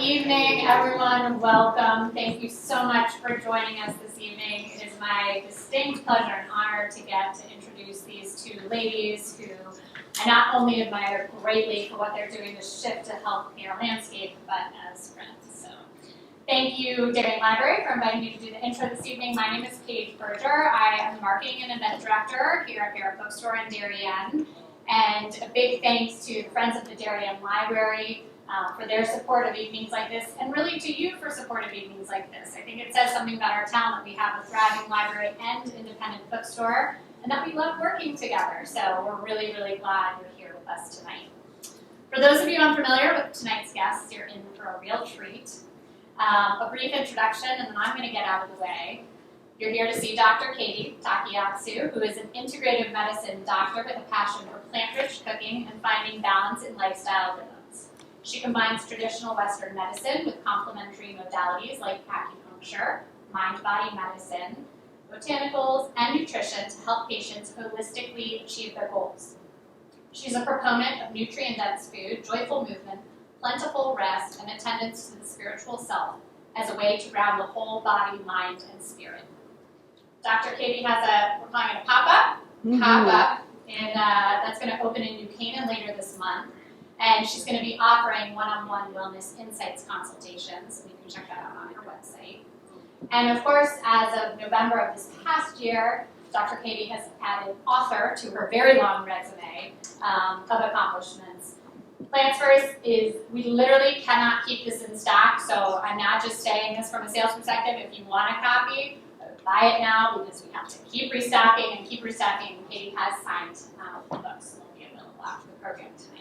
evening, everyone. Welcome. Thank you so much for joining us this evening. It is my distinct pleasure and honor to get to introduce these two ladies who I not only admire greatly for what they're doing to shift the healthcare landscape, but as friends. So thank you, Darien Library, for inviting me to do the intro this evening. My name is Paige Berger. I am the Marketing and Event Director here at Barrett Bookstore in Darien. And a big thanks to the Friends of the Darien Library for their support of evenings like this, and really to you for support of evenings like this. I think it says something about our town that we have a thriving library and independent bookstore, and that we love working together. So we're really, really glad you're here with us tonight. For those of you unfamiliar with tonight's guests, you're in for a real treat. A brief introduction, and then I'm going to get out of the way. You're here to see Dr. Katie Takayasu, who is an integrative medicine doctor with a passion for plant-rich cooking and finding balance in lifestyle rhythms. She combines traditional Western medicine with complementary modalities like acupuncture, mind-body medicine, botanicals, and nutrition to help patients holistically achieve their goals. She's a proponent of nutrient-dense food, joyful movement, plentiful rest, and attendance to the spiritual self as a way to ground the whole body, mind, and spirit. Dr. Katie has we're calling it a pop-up, and that's going to open in New Canaan later this month. And she's going to be offering one-on-one wellness insights consultations. You can check that out on her website. And of course, as of November of this past year, Dr. Katie has added author to her very long resume of accomplishments. Plants First is, we literally cannot keep this in stock, so I'm not just saying this from a sales perspective. If you want a copy, buy it now because we have to keep restocking and keep restocking. Katie has signed the books, so they'll be available after the program tonight.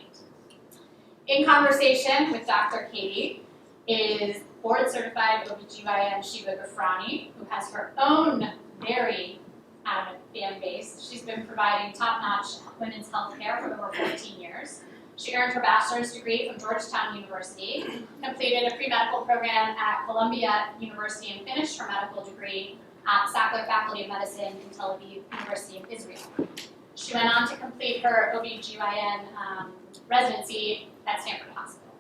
In conversation with Dr. Katie is board-certified OBGYN Shieva Ghofrany, who has her own very adamant fan base. She's been providing top-notch women's health care for over 14 years. She earned her bachelor's degree from Georgetown University, completed a pre-medical program at Columbia University, and finished her medical degree at Sackler Faculty of Medicine in Tel Aviv University in Israel. She went on to complete her OBGYN residency at Stanford Hospital.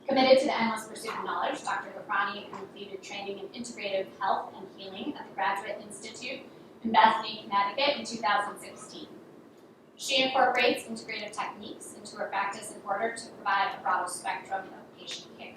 Committed to the endless pursuit of knowledge, Dr. Ghofrany completed training in integrative health and healing at the Graduate Institute in Bethany, Connecticut in 2016. She incorporates integrative techniques into her practice in order to provide a broader spectrum of patient care.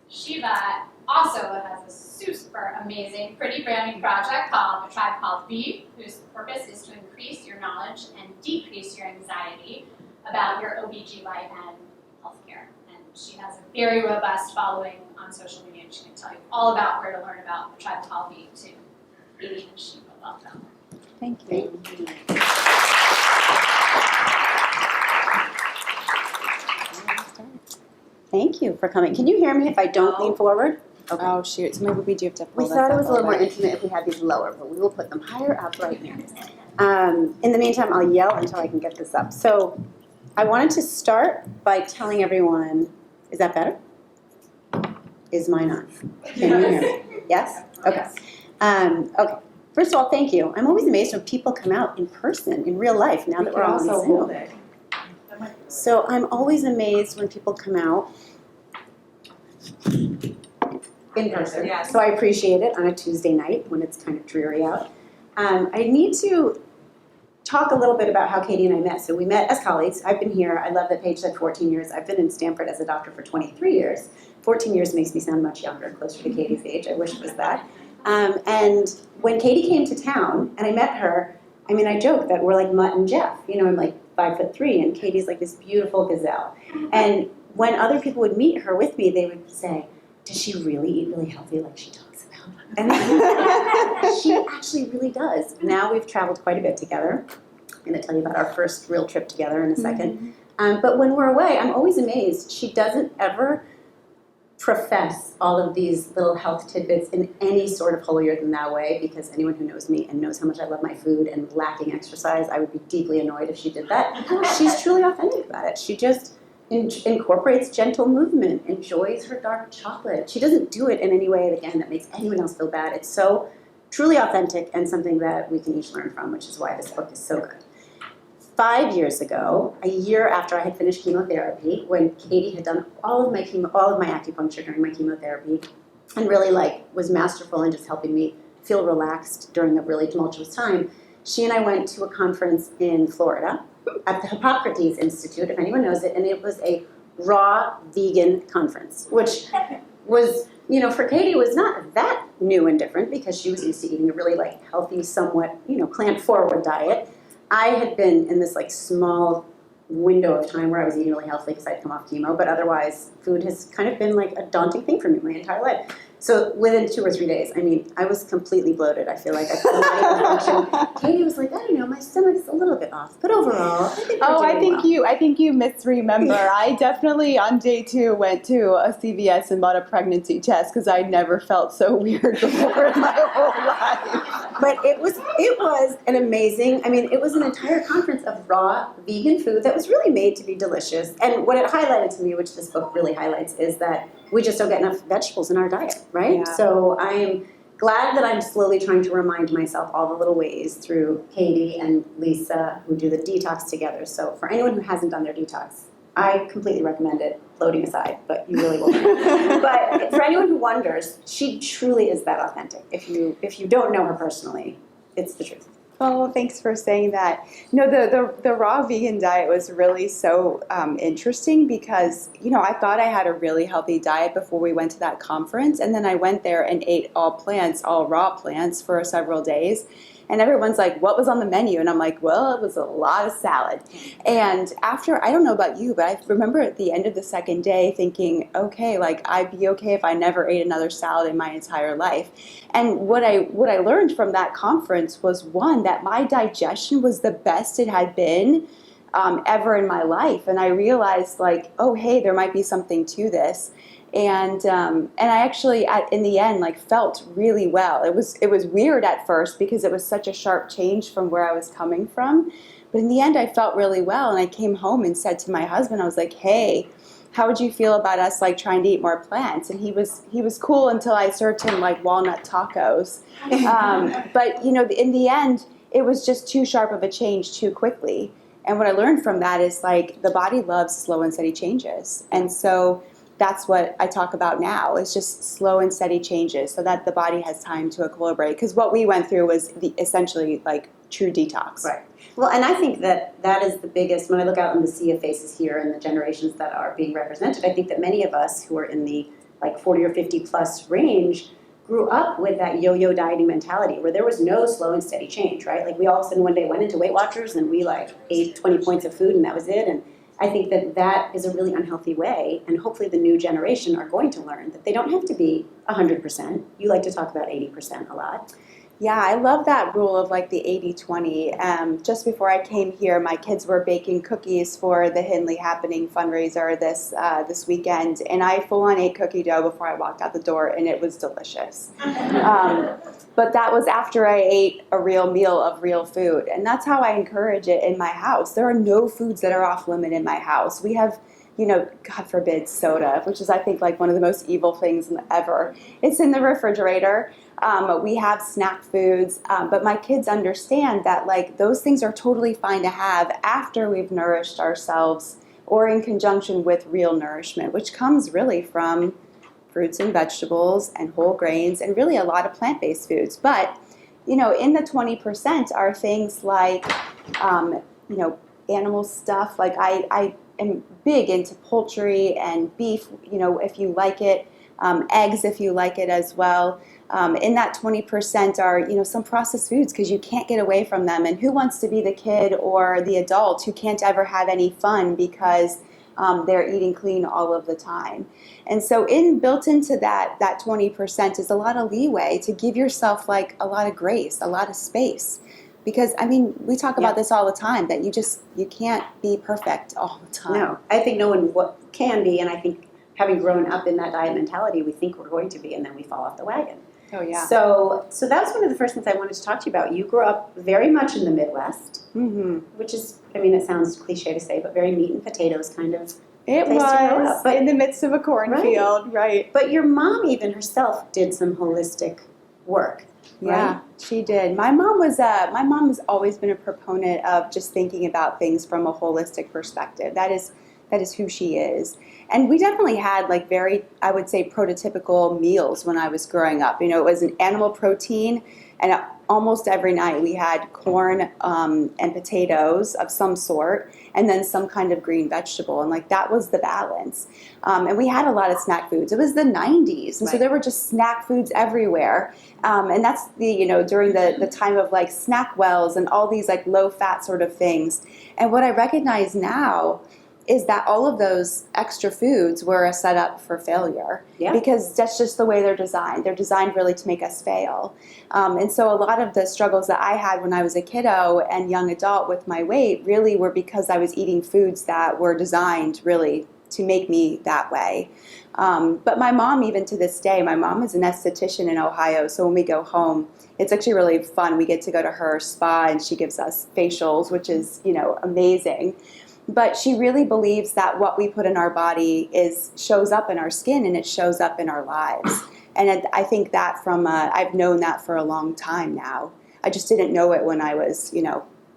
Shieva also has a super amazing, pretty brand new project called A Tribe Called Bee, whose purpose is to increase your knowledge and decrease your anxiety about your OBGYN healthcare. And she has a very robust following on social media, and she can tell you all about where to learn about A Tribe Called Bee too. Katie and Shieva, welcome. Thank you. Thank you for coming. Can you hear me if I don't lean forward? Okay. Oh shoot, so maybe we do have to pull We thought it was a little more intimate if we had these lower, but we will put them higher up right here. In the meantime, I'll yell until I can get this up. So I wanted to start by telling everyone, is that better? Is mine on? Can you hear me? Yes? Okay. Okay. First of all, thank you. I'm always amazed when people come out in person, in real life, now that we're all on Zoom. So I'm always amazed when people come out in person. Yes. So I appreciate it on a Tuesday night when it's kind of dreary out. I need to talk a little bit about how Katie and I met. So we met as colleagues. I've been here. I love that Paige said 14 years. I've been in Stanford as a doctor for 23 years. 14 years makes me sound much younger, closer to Katie's age. I wish it was that. And when Katie came to town and I met her, I mean, I joke that we're like Mutt and Jeff. You know, I'm like 5'3", and Katie's like this beautiful gazelle. And when other people would meet her with me, they would say, does she really eat really healthy like she talks about? And she actually really does. Now we've traveled quite a bit together. I'm going to tell you about our first real trip together in a second. But when we're away, I'm always amazed. She doesn't ever profess all of these little health tidbits in any sort of holier-than-thou way, because anyone who knows me and knows how much I love my food and lacking exercise, I would be deeply annoyed if she did that. She's truly authentic about it. She just incorporates gentle movement, enjoys her dark chocolate. She doesn't do it in any way, again, that makes anyone else feel bad. It's so truly authentic and something that we can each learn from, which is why this book is so good. 5 years ago, a year after I had finished chemotherapy, when Katie had done all of my acupuncture during my chemotherapy, and really was masterful in just helping me feel relaxed during a really tumultuous time, she and I went to a conference in Florida at the Hippocrates Institute, if anyone knows it, and it was a raw vegan conference, which was, for Katie was not that new and different because she was used to eating a really healthy, somewhat, plant-forward diet. I had been in this small window of time where I was eating really healthy because I'd come off chemo, but otherwise food has kind of been a daunting thing for me my entire life. So within 2 or 3 days, I was completely bloated. I feel like I could not even function. Katie was like, I don't know, my stomach's a little bit off, but overall, I think I think you misremember. I definitely on day 2 went to a CVS and bought a pregnancy test because I never felt so weird before in my whole life. But it was an amazing, it was an entire conference of raw vegan food that was really made to be delicious. And what it highlighted to me, which this book really highlights, is that we just don't get enough vegetables in our diet, right? Yeah. So I am glad that I'm slowly trying to remind myself all the little ways through Katie and Lisa, who do the detox together. So for anyone who hasn't done their detox, I completely recommend it, floating aside, but you really won't. But for anyone who wonders, she truly is that authentic. If you don't know her personally, it's the truth. Oh, thanks for saying that. The raw vegan diet was really so interesting because, I thought I had a really healthy diet before we went to that conference. And then I went there and ate all raw plants for several days. And everyone's like, what was on the menu? And I'm like, well, it was a lot of salad. And after, I don't know about you, but I remember at the end of the second day thinking, okay, I'd be okay if I never ate another salad in my entire life. And what I learned from that conference was, one, that my digestion was the best it had been ever in my life. And I realized oh, hey, there might be something to this. And I actually, in the end, felt really well. It was weird at first because it was such a sharp change from where I was coming from. But in the end, I felt really well. And I came home and said to my husband, I was like, hey, how would you feel about us trying to eat more plants? And he was cool until I served him walnut tacos. But in the end, it was just too sharp of a change too quickly. And what I learned from that is the body loves slow and steady changes. And so that's what I talk about now. It's just slow and steady changes so that the body has time to equilibrate. Because what we went through was essentially true detox. Right. Well, and I think that is the biggest, when I look out and the sea of faces here and the generations that are being represented, I think that many of us who are in the 40 or 50 plus range grew up with that yo-yo dieting mentality where there was no slow and steady change, right? We all of a sudden one day went into Weight Watchers and we ate 20 points of food and that was it. And I think that is a really unhealthy way, and hopefully the new generation are going to learn that they don't have to be 100%. You like to talk about 80% a lot. Yeah, I love that rule of the 80-20. Just before I came here, my kids were baking cookies for the Hindley Happening fundraiser this weekend, and I full-on ate cookie dough before I walked out the door, and it was delicious. But that was after I ate a real meal of real food, and that's how I encourage it in my house. There are no foods that are off limit in my house. We have, God forbid, soda, which is, I think, one of the most evil things ever. It's in the refrigerator. We have snack foods, but my kids understand that those things are totally fine to have after we've nourished ourselves or in conjunction with real nourishment, which comes really from fruits and vegetables and whole grains and really a lot of plant-based foods. But, in the 20% are things animal stuff. I am big into poultry and beef, if you like it, eggs if you like it as well. In that 20% are, some processed foods because you can't get away from them. And who wants to be the kid or the adult who can't ever have any fun because they're eating clean all of the time? And so built into that 20% is a lot of leeway to give yourself a lot of grace, a lot of space. Because, we talk about this all the time, that you can't be perfect all the time. No, I think no one can be, and I think having grown up in that diet mentality, we think we're going to be, and then we fall off the wagon. Oh, yeah. So that's one of the first things I wanted to talk to you about. You grew up very much in the Midwest, which is, it sounds cliche to say, but very meat and potatoes kind of It place to grow was up. But in the midst of a cornfield, right. But your mom even herself did some holistic work. Yeah, right? she did. My mom has always been a proponent of just thinking about things from a holistic perspective. That is who she is. And we definitely had like very, I would say, prototypical meals when I was growing up. You know, it was an animal protein, and almost every night we had corn and potatoes of some sort, and then some kind of green vegetable. And like that was the balance. And we had a lot of snack foods. It was the 90s, and so Right. there were just snack foods everywhere. And that's during the time of like snack wells and all these like low fat sort of things. And what I recognize now is that all of those extra foods were a setup for failure. Yeah. Because that's just the way they're designed. They're designed really to make us fail. And so a lot of the struggles that I had when I was a kiddo and young adult with my weight really were because I was eating foods that were designed really to make me that way. But my mom, even to this day, my mom is an esthetician in Ohio. So when we go home, it's actually really fun. We get to go to her spa and she gives us facials, which is, amazing. But she really believes that what we put in our body shows up in our skin and it shows up in our lives. And I think that I've known that for a long time now. I just didn't know it when I was,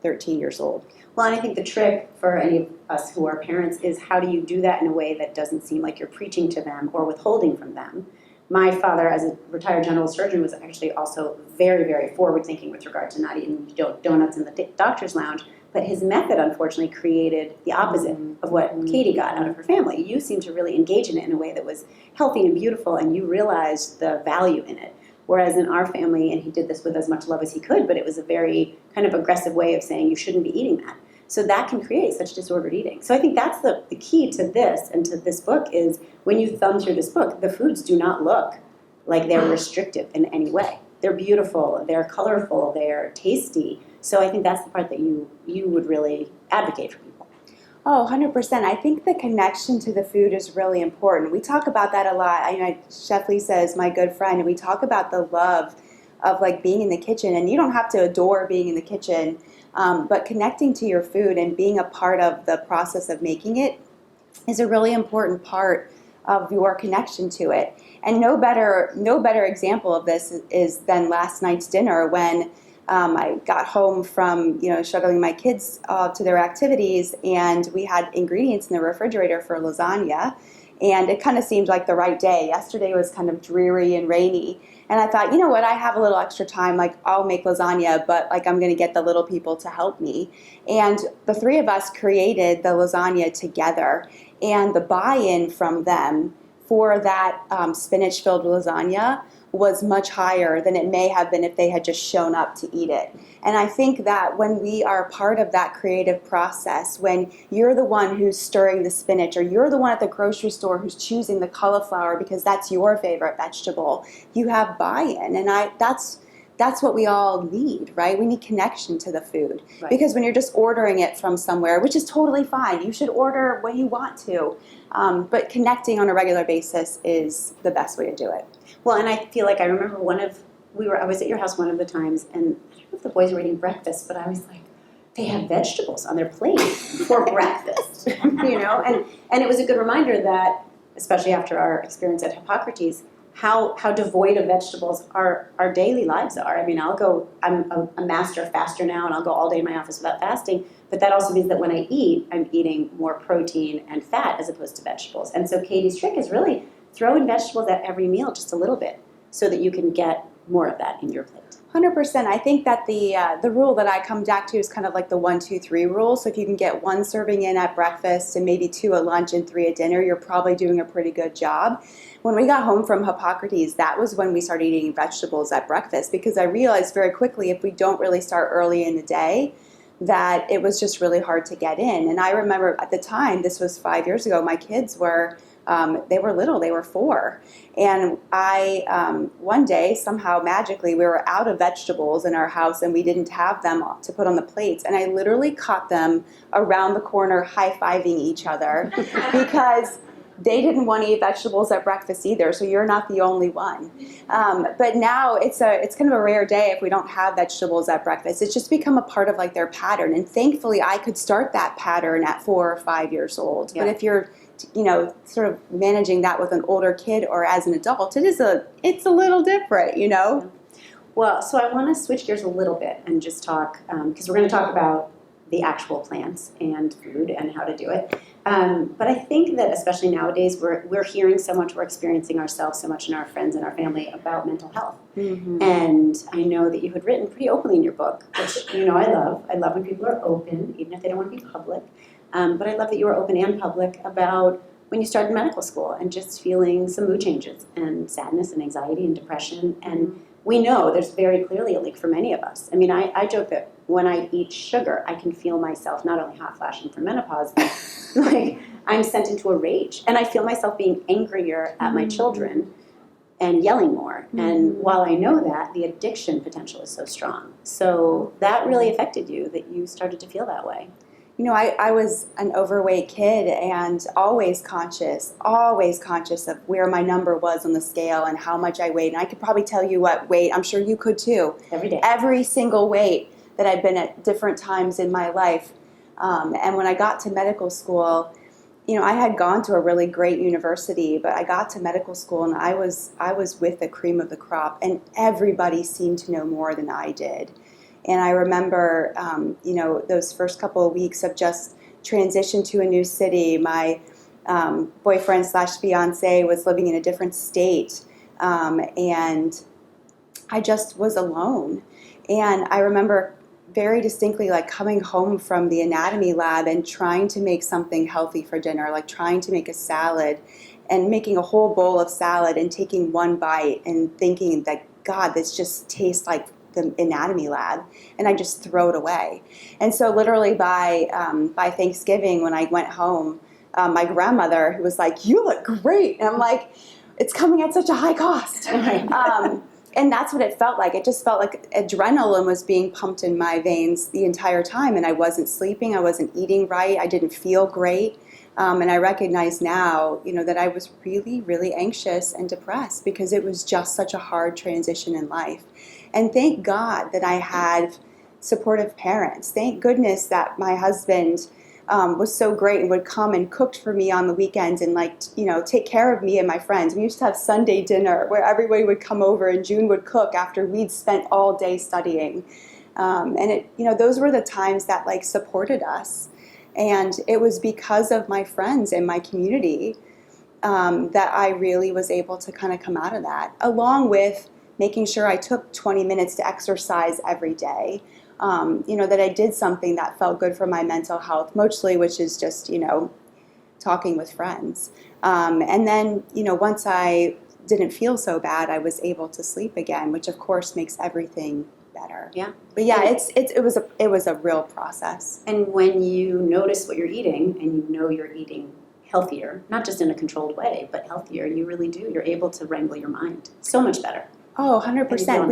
13 years old. Well, and I think the trick for any of us who are parents is how do you do that in a way that doesn't seem like you're preaching to them or withholding from them. My father, as a retired general surgeon, was actually also very, very forward-thinking with regard to not eating donuts in the doctor's lounge. But his method, unfortunately, created the opposite of what Katie got out of her family. You seemed to really engage in it in a way that was healthy and beautiful, and you realized the value in it. Whereas in our family, and he did this with as much love as he could, but it was a very kind of aggressive way of saying you shouldn't be eating that. So that can create such disordered eating. So I think that's the key to this and to this book is when you thumb through this book, the foods do not look like they're restrictive in any way. They're beautiful, they're colorful, they're tasty. So I think that's the part that you would really advocate for people. Oh, 100%. I think the connection to the food is really important. We talk about that a lot. Chef Lisa is my good friend, and we talk about the love of like being in the kitchen. And you don't have to adore being in the kitchen, but connecting to your food and being a part of the process of making it is a really important part of your connection to it. And no better example of this is than last night's dinner when I got home from, shuttling my kids to their activities, and we had ingredients in the refrigerator for lasagna, and it kind of seemed like the right day. Yesterday was kind of dreary and rainy, and I thought, you know what, I have a little extra time, like I'll make lasagna, but like I'm going to get the little people to help me. And the three of us created the lasagna together, and the buy-in from them for that spinach-filled lasagna was much higher than it may have been if they had just shown up to eat it. And I think that when we are part of that creative process, when you're the one who's stirring the spinach, or you're the one at the grocery store who's choosing the cauliflower because that's your favorite vegetable, you have buy-in. And that's what we all need, right? We need connection to the food. Right. Because when you're just ordering it from somewhere, which is totally fine, you should order when you want to. But connecting on a regular basis is the best way to do it. Well, and I feel like I remember I was at your house one of the times, and I don't know if the boys were eating breakfast, but I was like, they have vegetables on their plate for breakfast, and it was a good reminder that, especially after our experience at Hippocrates, how devoid of vegetables our daily lives are. I mean, I'm a master faster now, and I'll go all day in my office without fasting, but that also means that when I eat, I'm eating more protein and fat as opposed to vegetables. And so Katie's trick is really throw in vegetables at every meal just a little bit so that you can get more of that in your plate. 100%. I think that the rule that I come back to is kind of like the 1, 2, 3 rule. So if you can get 1 serving in at breakfast and maybe 2 at lunch and 3 at dinner, you're probably doing a pretty good job. When we got home from Hippocrates, that was when we started eating vegetables at breakfast, because I realized very quickly if we don't really start early in the day, that it was just really hard to get in. And I remember at the time, this was 5 years ago, my kids were they were little, they were 4. And one day, somehow magically, we were out of vegetables in our house and we didn't have them to put on the plates. And I literally caught them around the corner high-fiving each other because they didn't want to eat vegetables at breakfast either, so you're not the only one. But now it's kind of a rare day if we don't have vegetables at breakfast. It's just become a part of like their pattern. And thankfully, I could start that pattern at 4 or 5 years old. Yeah. But if you're sort of managing that with an older kid or as an adult, it's a little different, Well, so I want to switch gears a little bit and just talk, because we're going to talk about the actual plants and food and how to do it. But I think that especially nowadays, we're hearing so much, we're experiencing ourselves so much, and our friends and our family about mental health. Mm-hmm. And I know that you had written pretty openly in your book, which, you know, I love. I love when people are open, even if they don't want to be public. But I love that you were open and public about when you started medical school and just feeling some mood changes and sadness and anxiety and depression. And we know there's very clearly a link for many of us. I mean, I joke that when I eat sugar, I can feel myself not only hot flashing from menopause, but like I'm sent into a rage. And I feel myself being angrier at my children and yelling more. And while I know that, the addiction potential is so strong. So that really affected you, that you started to feel that way. You know, I was an overweight kid and always conscious of where my number was on the scale and how much I weighed. And I could probably tell you what weight, I'm sure you could too. Every day. Every single weight that I've been at different times in my life. And when I got to medical school, you know, I had gone to a really great university, but I got to medical school and I was with the cream of the crop, and everybody seemed to know more than I did. And I remember, you know, those first couple of weeks of just transition to a new city. My boyfriend / fiance was living in a different state, and I just was alone. And I remember very distinctly like coming home from the anatomy lab and trying to make something healthy for dinner, like trying to make a salad and making a whole bowl of salad and taking one bite and thinking that, God, this just tastes like the anatomy lab, and I just throw it away. And so literally by Thanksgiving when I went home, my grandmother, who was like, "You look great," and I'm like, "It's coming at such a high cost." And that's what it felt like. It just felt like adrenaline was being pumped in my veins the entire time, and I wasn't sleeping, I wasn't eating right, I didn't feel great. And I recognize now, you know, that I was really, really anxious and depressed because it was just such a hard transition in life. And thank God that I had supportive parents. Thank goodness that my husband was so great and would come and cooked for me on the weekends and, like, you know, take care of me and my friends. We used to have Sunday dinner where everybody would come over and June would cook after we'd spent all day studying. And it, you know, those were the times that like supported us. And it was because of my friends and my community that I really was able to kind of come out of that, along with making sure I took 20 minutes to exercise every day. You know, that I did something that felt good for my mental health, mostly, which is just, you know, talking with friends. And then, you know, once I didn't feel so bad, I was able to sleep again, which of course makes everything better. Yeah. But yeah, it was a real process. And when you notice what you're eating and you know you're eating healthier, not just in a controlled way, but healthier, you really do. You're able to wrangle your mind so much better. Oh, 100%.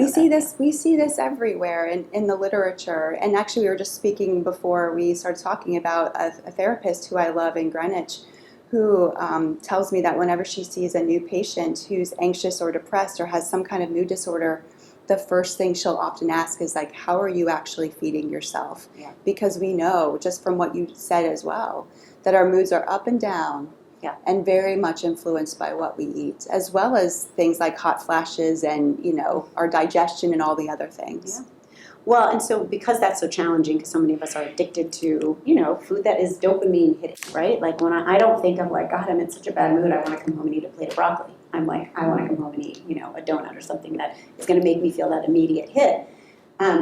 We see this everywhere in the literature. And actually, we were just speaking before we started talking about a therapist who I love in Greenwich, who tells me that whenever she sees a new patient who's anxious or depressed or has some kind of mood disorder, the first thing she'll often ask is like, how are you actually feeding yourself? Yeah. Because we know, just from what you said as well, that our moods are up and down. Yeah. And very much influenced by what we eat, as well as things like hot flashes and, you know, our digestion and all the other things. Yeah. Well, and so because that's so challenging, because so many of us are addicted to, you know, food that is dopamine hitting, right? Like when I don't think of like, God, I'm in such a bad mood, I want to come home and eat a plate of broccoli. I'm like, I want to come home and eat, you know, a donut or something that is going to make me feel that immediate hit.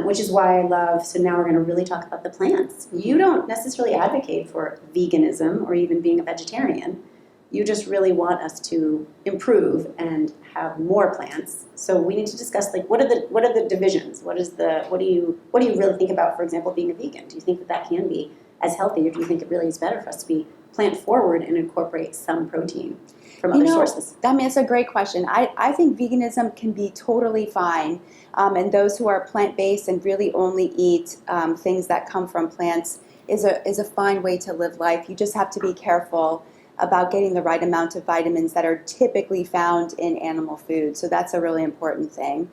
Which is why I love, so now we're going to really talk about the plants. You don't necessarily advocate for veganism or even being a vegetarian. You just really want us to improve and have more plants. So we need to discuss, like, what are the divisions? What do you really think about, for example, being a vegan? Do you think that can be as healthy, or do you think it really is better for us to be plant forward and incorporate some protein from other sources? I mean, it's a great question. I think veganism can be totally fine. And those who are plant-based and really only eat things that come from plants is a fine way to live life. You just have to be careful about getting the right amount of vitamins that are typically found in animal food. So that's a really important thing.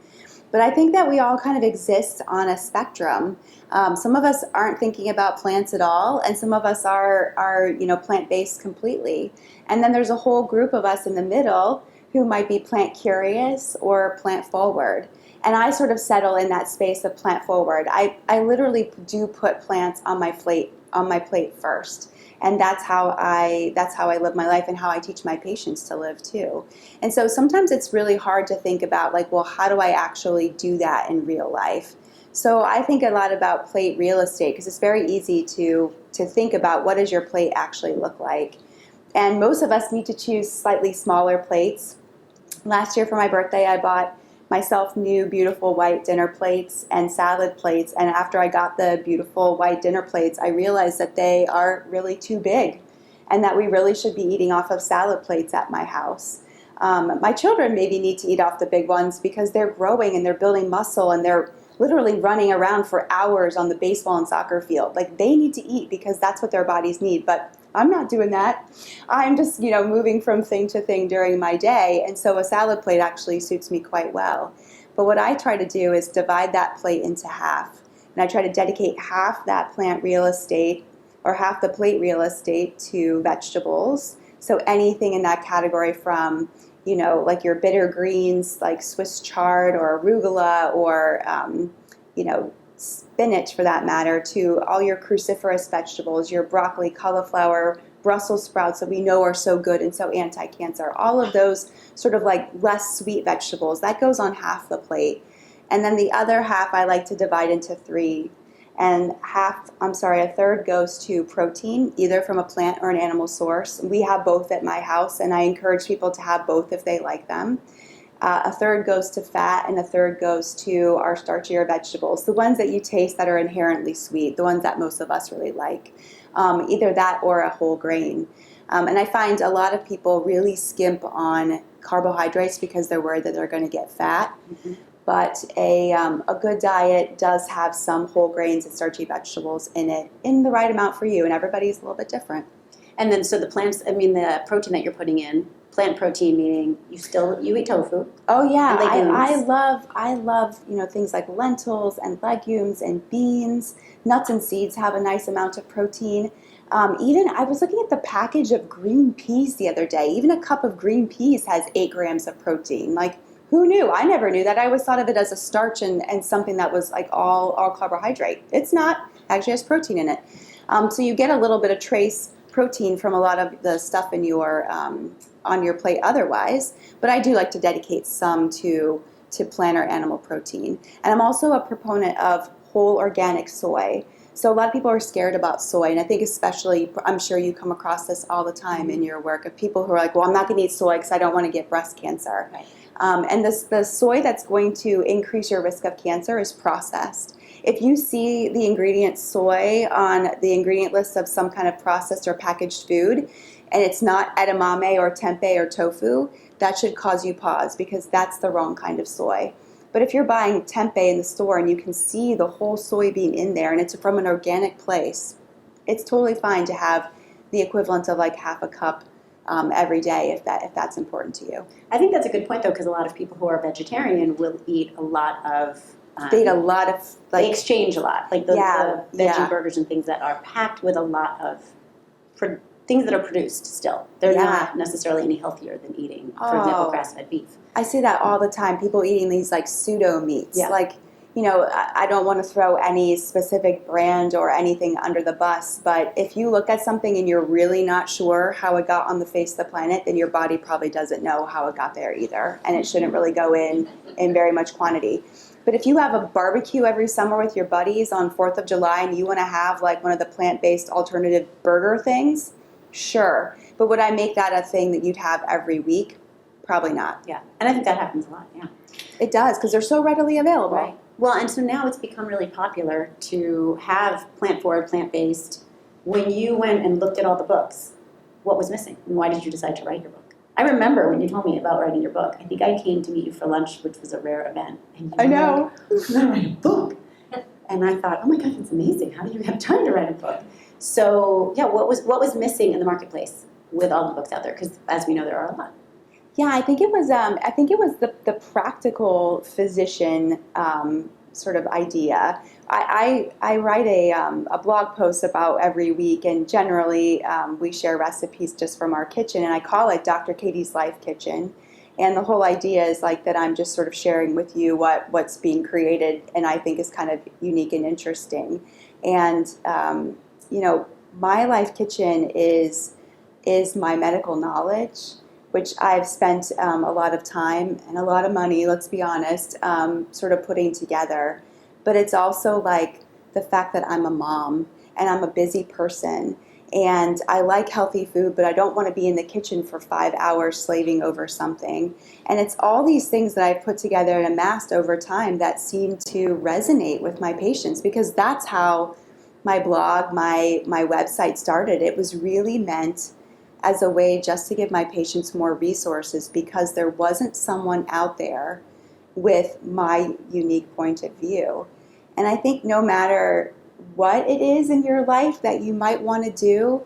But I think that we all kind of exist on a spectrum. Some of us aren't thinking about plants at all, and some of us are you know, plant-based completely. And then there's a whole group of us in the middle who might be plant curious or plant forward. And I sort of settle in that space of plant forward. I literally do put plants on my plate first. And that's how I live my life and how I teach my patients to live too. And so sometimes it's really hard to think about like, well, how do I actually do that in real life? So I think a lot about plate real estate because it's very easy to think about what does your plate actually look like. And most of us need to choose slightly smaller plates. Last year for my birthday, I bought myself new beautiful white dinner plates and salad plates. And after I got the beautiful white dinner plates, I realized that they are really too big and that we really should be eating off of salad plates at my house. My children maybe need to eat off the big ones because they're growing and they're building muscle and they're literally running around for hours on the baseball and soccer field. Like they need to eat because that's what their bodies need. But I'm not doing that. I'm just, moving from thing to thing during my day. And so a salad plate actually suits me quite well. But what I try to do is divide that plate into half. And I try to dedicate half that plant real estate or half the plate real estate to vegetables. So anything in that category from, like your bitter greens, like Swiss chard or arugula or, spinach for that matter, to all your cruciferous vegetables, your broccoli, cauliflower, Brussels sprouts that we know are so good and so anti-cancer. All of those sort of like less sweet vegetables, that goes on half the plate. And then the other half I like to divide into three. And a third goes to protein, either from a plant or an animal source. We have both at my house, and I encourage people to have both if they like them. A third goes to fat, and a third goes to our starchier vegetables, the ones that you taste that are inherently sweet, the ones that most of us really like, either that or a whole grain. And I find a lot of people really skimp on carbohydrates because they're worried that they're going to get fat. Mm-hmm. But a good diet does have some whole grains and starchy vegetables in it in the right amount for you, and everybody's a little bit different. And then so the protein that you're putting in, plant protein meaning you eat tofu. Oh yeah, and I love things like lentils and legumes and beans. Nuts and seeds have a nice amount of protein. Even I was looking at the package of green peas the other day. Even a cup of green peas has 8 grams of protein. Like, who knew? I never knew that. I always thought of it as a starch and something that was like all carbohydrate. It's not. It actually has protein in it. So you get a little bit of trace protein from a lot of the stuff in your on your plate otherwise. But I do like to dedicate some to plant or animal protein. And I'm also a proponent of whole organic soy. So a lot of people are scared about soy, and I think especially, I'm sure you come across this all the time in your work, of people who are like, well, I'm not going to eat soy because I don't want to get breast cancer. Right. And the soy that's going to increase your risk of cancer is processed. If you see the ingredient soy on the ingredient list of some kind of processed or packaged food, and it's not edamame or tempeh or tofu, that should cause you pause because that's the wrong kind of soy. But if you're buying tempeh in the store and you can see the whole soybean in there and it's from an organic place, it's totally fine to have the equivalent of like half a cup every day if that's important to you. I think that's a good point though, because a lot of people who are vegetarian will eat a lot of they eat a lot of they exchange a lot, like the veggie burgers and things that are packed with a lot of things that are produced still. They're not necessarily any healthier than eating, for example, grass-fed beef. I see that all the time. People eating these like pseudo meats. Yeah. Like, I don't want to throw any specific brand or anything under the bus, but if you look at something and you're really not sure how it got on the face of the planet, then your body probably doesn't know how it got there either, and it shouldn't really go in very much quantity. But if you have a barbecue every summer with your buddies on 4th of July and you want to have like one of the plant-based alternative burger things, sure. But would I make that a thing that you'd have every week? Probably not. Yeah, and I think that happens a lot, yeah. It does, because they're so readily available. Right. Well, and so now it's become really popular to have plant-forward, plant-based. When you went and looked at all the books, what was missing? And why did you decide to write your book? I remember when you told me about writing your book. I think I came to meet you for lunch, which was a rare event. And you I know. Like, I'm going to write a book. And I thought, oh my God, that's amazing. How do you have time to write a book? So, yeah, what was missing in the marketplace with all the books out there? Because as we know, there are a lot. Yeah, I think it was the practical physician sort of idea. I write a blog post about every week, and generally we share recipes just from our kitchen, and I call it Dr. Katie's Life Kitchen. And the whole idea is like that I'm just sort of sharing with you what's being created, and I think is kind of unique and interesting. And my life kitchen is my medical knowledge, which I've spent a lot of time and a lot of money, let's be honest, sort of putting together. But it's also like the fact that I'm a mom and I'm a busy person, and I like healthy food, but I don't want to be in the kitchen for 5 hours slaving over something. And it's all these things that I've put together and amassed over time that seem to resonate with my patients, because that's how my blog, my website started. It was really meant as a way just to give my patients more resources, because there wasn't someone out there with my unique point of view. And I think no matter what it is in your life that you might want to do,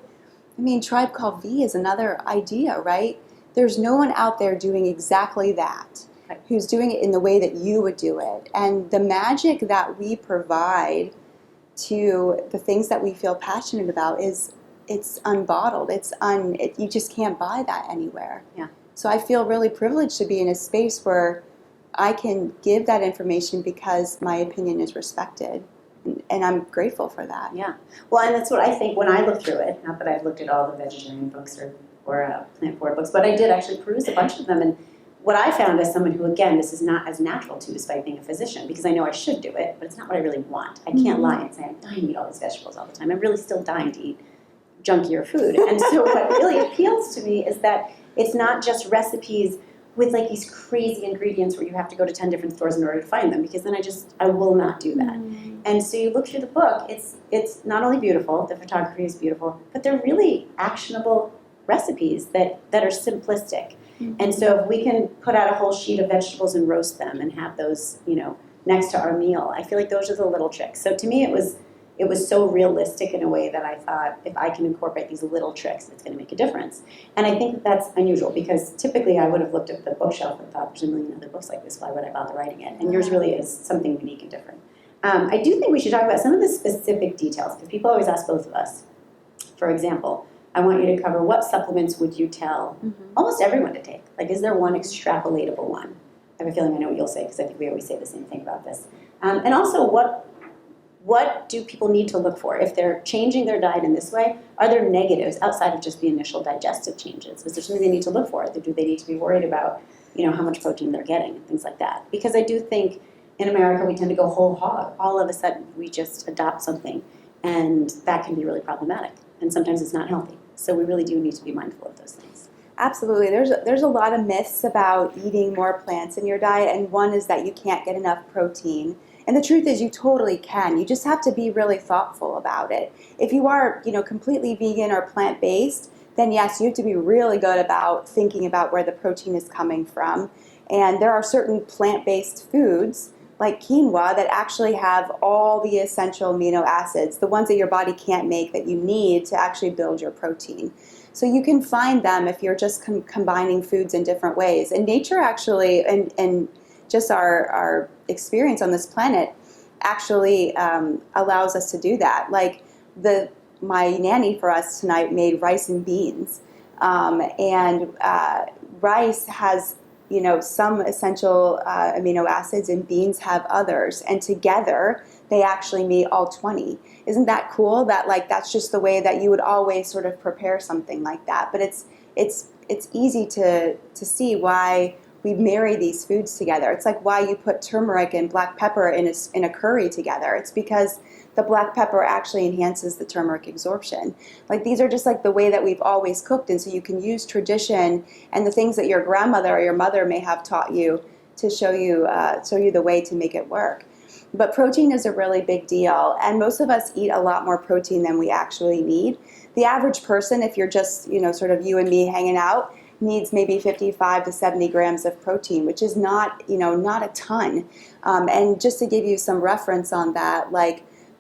I mean, Tribe Called V is another idea, right? There's no one out there doing exactly that, who's doing it in the way that you would do it. And the magic that we provide to the things that we feel passionate about it's unbottled. You just can't buy that anywhere. Yeah. So I feel really privileged to be in a space where I can give that information because my opinion is respected. And I'm grateful for that. Yeah. Well, and that's what I think when I look through it. Not that I've looked at all the vegetarian books or plant-forward books, but I did actually peruse a bunch of them. And what I found as someone who, again, this is not as natural to despite being a physician, because I know I should do it, but it's not what I really want. I can't lie and say I'm dying to eat all these vegetables all the time. I'm really still dying to eat junkier food. And so what really appeals to me is that it's not just recipes with like these crazy ingredients where you have to go to 10 different stores in order to find them, because then I will not do that. And so you look through the book, it's not only beautiful, the photography is beautiful, but they're really actionable recipes that are simplistic. And so if we can put out a whole sheet of vegetables and roast them and have those, next to our meal, I feel like those are the little tricks. So to me it was so realistic in a way that I thought, if I can incorporate these little tricks, it's going to make a difference. And I think that's unusual, because typically I would have looked at the bookshelf and thought, there's a million other books like this, why would I bother writing it? And yours really is something unique and different. I do think we should talk about some of the specific details, because people always ask both of us. For example, I want you to cover, what supplements would you tell almost everyone to take? Like, is there one extrapolatable one? I have a feeling I know what you'll say, because I think we always say the same thing about this. And also, what do people need to look for? If they're changing their diet in this way, are there negatives outside of just the initial digestive changes? Is there something they need to look for? Do they need to be worried about, how much protein they're getting and things like that? Because I do think in America we tend to go whole hog. All of a sudden we just adopt something, and that can be really problematic. And sometimes it's not healthy. So we really do need to be mindful of those things. Absolutely. There's a lot of myths about eating more plants in your diet, and one is that you can't get enough protein. And the truth is you totally can. You just have to be really thoughtful about it. If you are, completely vegan or plant-based, then yes, you have to be really good about thinking about where the protein is coming from. And there are certain plant-based foods like quinoa that actually have all the essential amino acids, the ones that your body can't make that you need to actually build your protein. So you can find them if you're just combining foods in different ways. And nature actually, and just our experience on this planet actually allows us to do that. Like my nanny for us tonight made rice and beans, and rice has some essential amino acids, and beans have others, and together they actually meet all 20. Isn't that cool? That that's just the way that you would always sort of prepare something like that. But it's easy to see why we marry these foods together. It's like why you put turmeric and black pepper in a curry together. It's because the black pepper actually enhances the turmeric absorption. Like these are just like the way that we've always cooked, and so you can use tradition and the things that your grandmother or your mother may have taught you to show you the way to make it work. But protein is a really big deal, and most of us eat a lot more protein than we actually need. The average person, if you're just sort of you and me hanging out, needs maybe 55 to 70 grams of protein, which is not a ton. And just to give you some reference on that,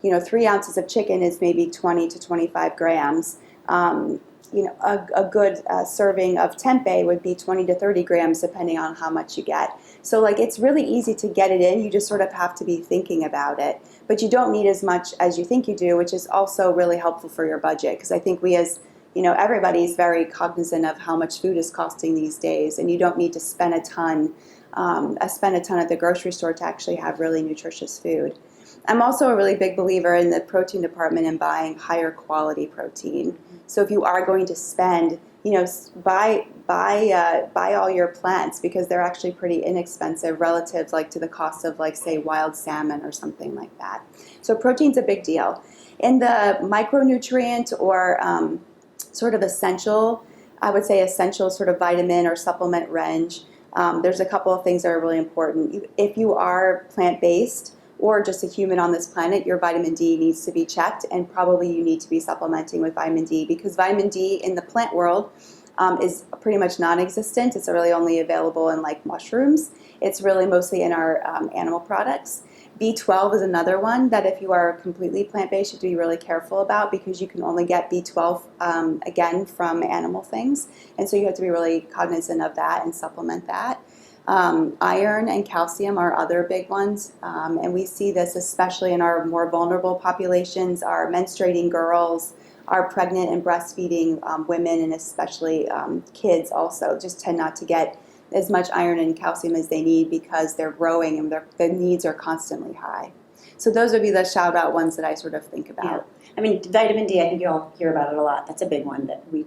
3 ounces of chicken is maybe 20 to 25 grams. A good serving of tempeh would be 20 to 30 grams, depending on how much you get. So it's really easy to get it in. You just sort of have to be thinking about it. But you don't need as much as you think you do, which is also really helpful for your budget, because I think we as everybody's very cognizant of how much food is costing these days, and you don't need to spend a ton at the grocery store to actually have really nutritious food. I'm also a really big believer in the protein department and buying higher quality protein. So if you are going to spend, buy all your plants, because they're actually pretty inexpensive relative to the cost of say wild salmon or something like that. So protein's a big deal. In the micronutrient or sort of essential, I would say essential sort of vitamin or supplement range, there's a couple of things that are really important. If you are plant-based or just a human on this planet, your vitamin D needs to be checked, and probably you need to be supplementing with vitamin D, because vitamin D in the plant world is pretty much non-existent. It's really only available in mushrooms. It's really mostly in our animal products. B12 is another one that if you are completely plant-based, you have to be really careful about, because you can only get B12 again from animal things, and so you have to be really cognizant of that and supplement that. Iron and calcium are other big ones, and we see this especially in our more vulnerable populations, our menstruating girls, our pregnant and breastfeeding women, and especially kids also just tend not to get as much iron and calcium as they need, because they're growing and their needs are constantly high. So those would be the shout out ones that I sort of think about. Yeah. I mean, vitamin D, I think you all hear about it a lot. That's a big one that we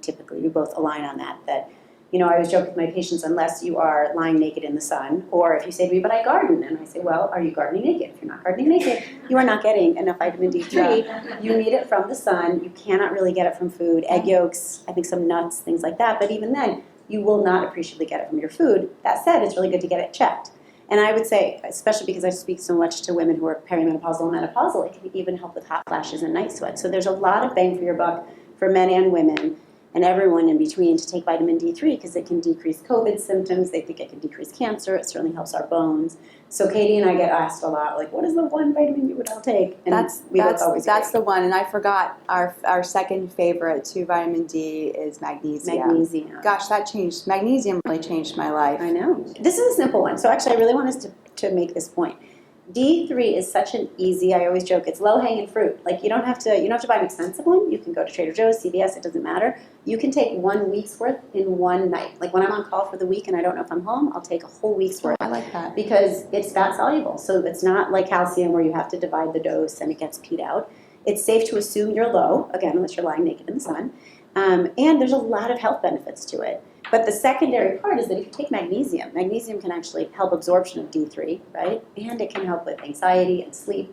both align on that, I always joke with my patients, unless you are lying naked in the sun, or if you say to me, but I garden, and I say, well, are you gardening naked? If you're not gardening naked, you are not getting enough vitamin D3. Yeah. You need it from the sun. You cannot really get it from food, egg yolks, I think some nuts, things like that. But even then, you will not appreciably get it from your food. That said, it's really good to get it checked. And I would say, especially because I speak so much to women who are perimenopausal and menopausal, it can even help with hot flashes and night sweats. So there's a lot of bang for your buck for men and women and everyone in between to take vitamin D3, because it can decrease COVID symptoms. They think it can decrease cancer. It certainly helps our bones. So Katie and I get asked a lot, what is the one vitamin you would all take? And that's the one. And I forgot our second favorite to vitamin D is magnesium. Magnesium. Gosh, magnesium really changed my life. I know. This is a simple one. So actually, I really want us to make this point. D3 is such an easy, I always joke, it's low-hanging fruit. You don't have to buy an expensive one. You can go to Trader Joe's, CVS, it doesn't matter. You can take 1 week's worth in one night. When I'm on call for the week and I don't know if I'm home, I'll take a whole week's worth. I like that. Because it's fat soluble. So it's not like calcium where you have to divide the dose and it gets peed out. It's safe to assume you're low, again, unless you're lying naked in the sun. And there's a lot of health benefits to it. But the secondary part is that if you take magnesium can actually help absorption of D3, right? And it can help with anxiety and sleep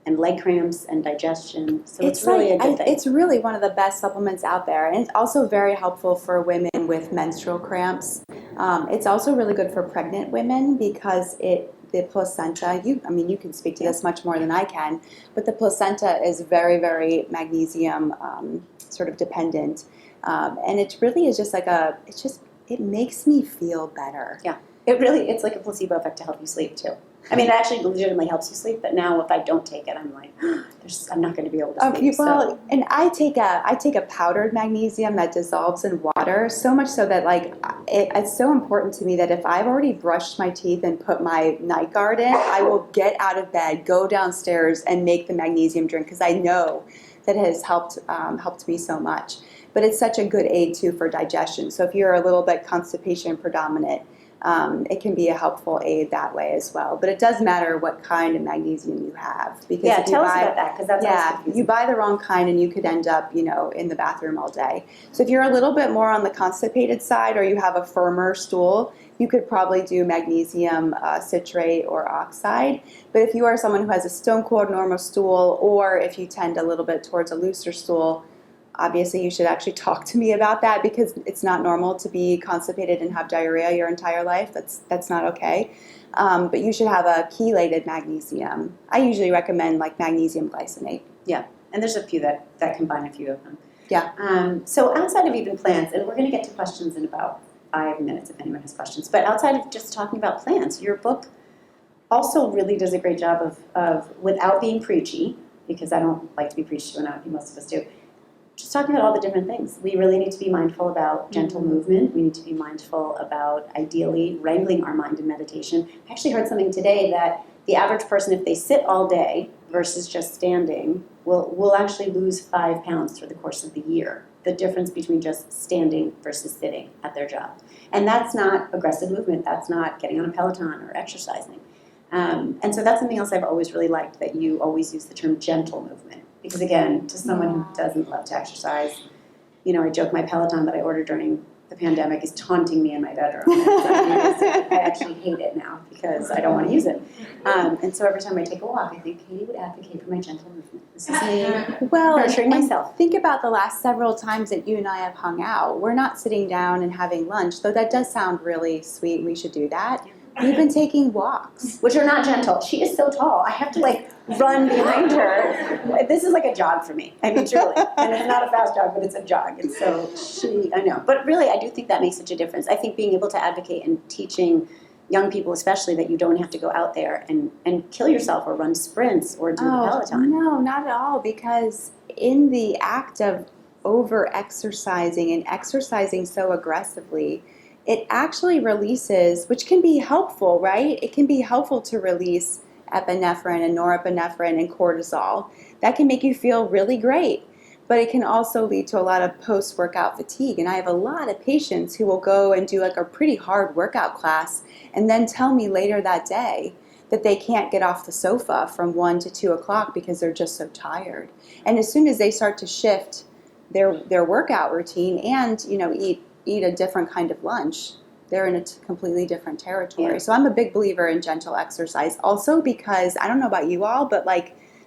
and leg cramps and digestion. So it's really a good thing. It's really one of the best supplements out there. And it's also very helpful for women with menstrual cramps. It's also really good for pregnant women, because the placenta, you can speak to this much more than I can, but the placenta is very, very magnesium sort of dependent. And it really is just it makes me feel better. Yeah. It's like a placebo effect to help you sleep too. It actually legitimately helps you sleep, but now if I don't take it, I'm like, I'm not going to be able to sleep. And I take a powdered magnesium that dissolves in water, so much so that it's so important to me that if I've already brushed my teeth and put my night guard in, I will get out of bed, go downstairs, and make the magnesium drink, because I know that it has helped me so much. But it's such a good aid too for digestion. So if you're a little bit constipation predominant, it can be a helpful aid that way as well. But it does matter what kind of magnesium you have. Because tell us about that, because that's you buy the wrong kind and you could end up, in the bathroom all day. So if you're a little bit more on the constipated side, or you have a firmer stool, you could probably do magnesium citrate or oxide. But if you are someone who has a stone cold normal stool, or if you tend a little bit towards a looser stool, obviously you should actually talk to me about that, because it's not normal to be constipated and have diarrhea your entire life. That's not okay. But you should have a chelated magnesium. I usually recommend magnesium glycinate. Yeah, and there's a few that combine a few of them. Yeah. So outside of even plants, and we're going to get to questions in about 5 minutes if anyone has questions, but outside of just talking about plants, your book also really does a great job of without being preachy, because I don't like to be preached to, and I don't think most of us do, just talking about all the different things. We really need to be mindful about gentle movement. We need to be mindful about, ideally, wrangling our mind in meditation. I actually heard something today that the average person, if they sit all day versus just standing, will actually lose 5 pounds through the course of the year the difference between just standing versus sitting at their job. And that's not aggressive movement. That's not getting on a Peloton or exercising. And so that's something else I've always really liked, that you always use the term gentle movement. Because again, to someone who doesn't love to exercise, I joke my Peloton that I ordered during the pandemic is taunting me in my bedroom. I actually hate it now because I don't want to use it. And so every time I take a walk, I think Katie would advocate for my gentle movement. This is me nurturing myself. Think about the last several times that you and I have hung out. We're not sitting down and having lunch, though that does sound really sweet. We should do that. We've been taking walks. Which are not gentle. She is so tall. I have to run behind her. This is like a jog for me. I mean, truly. And it's not a fast jog, but it's a jog. And so I know. But really, I do think that makes such a difference. I think being able to advocate and teaching young people especially that you don't have to go out there and kill yourself or run sprints or do the Peloton. No, not at all. Because in the act of over-exercising and exercising so aggressively, it actually releases, which can be helpful, right? It can be helpful to release epinephrine and norepinephrine and cortisol. That can make you feel really great. But it can also lead to a lot of post-workout fatigue. And I have a lot of patients who will go and do a pretty hard workout class and then tell me later that day that they can't get off the sofa from 1 to 2 o'clock because they're just so tired. And as soon as they start to shift their workout routine and, eat a different kind of lunch, they're in a completely different territory. Yeah. So I'm a big believer in gentle exercise. Also because, I don't know about you all, but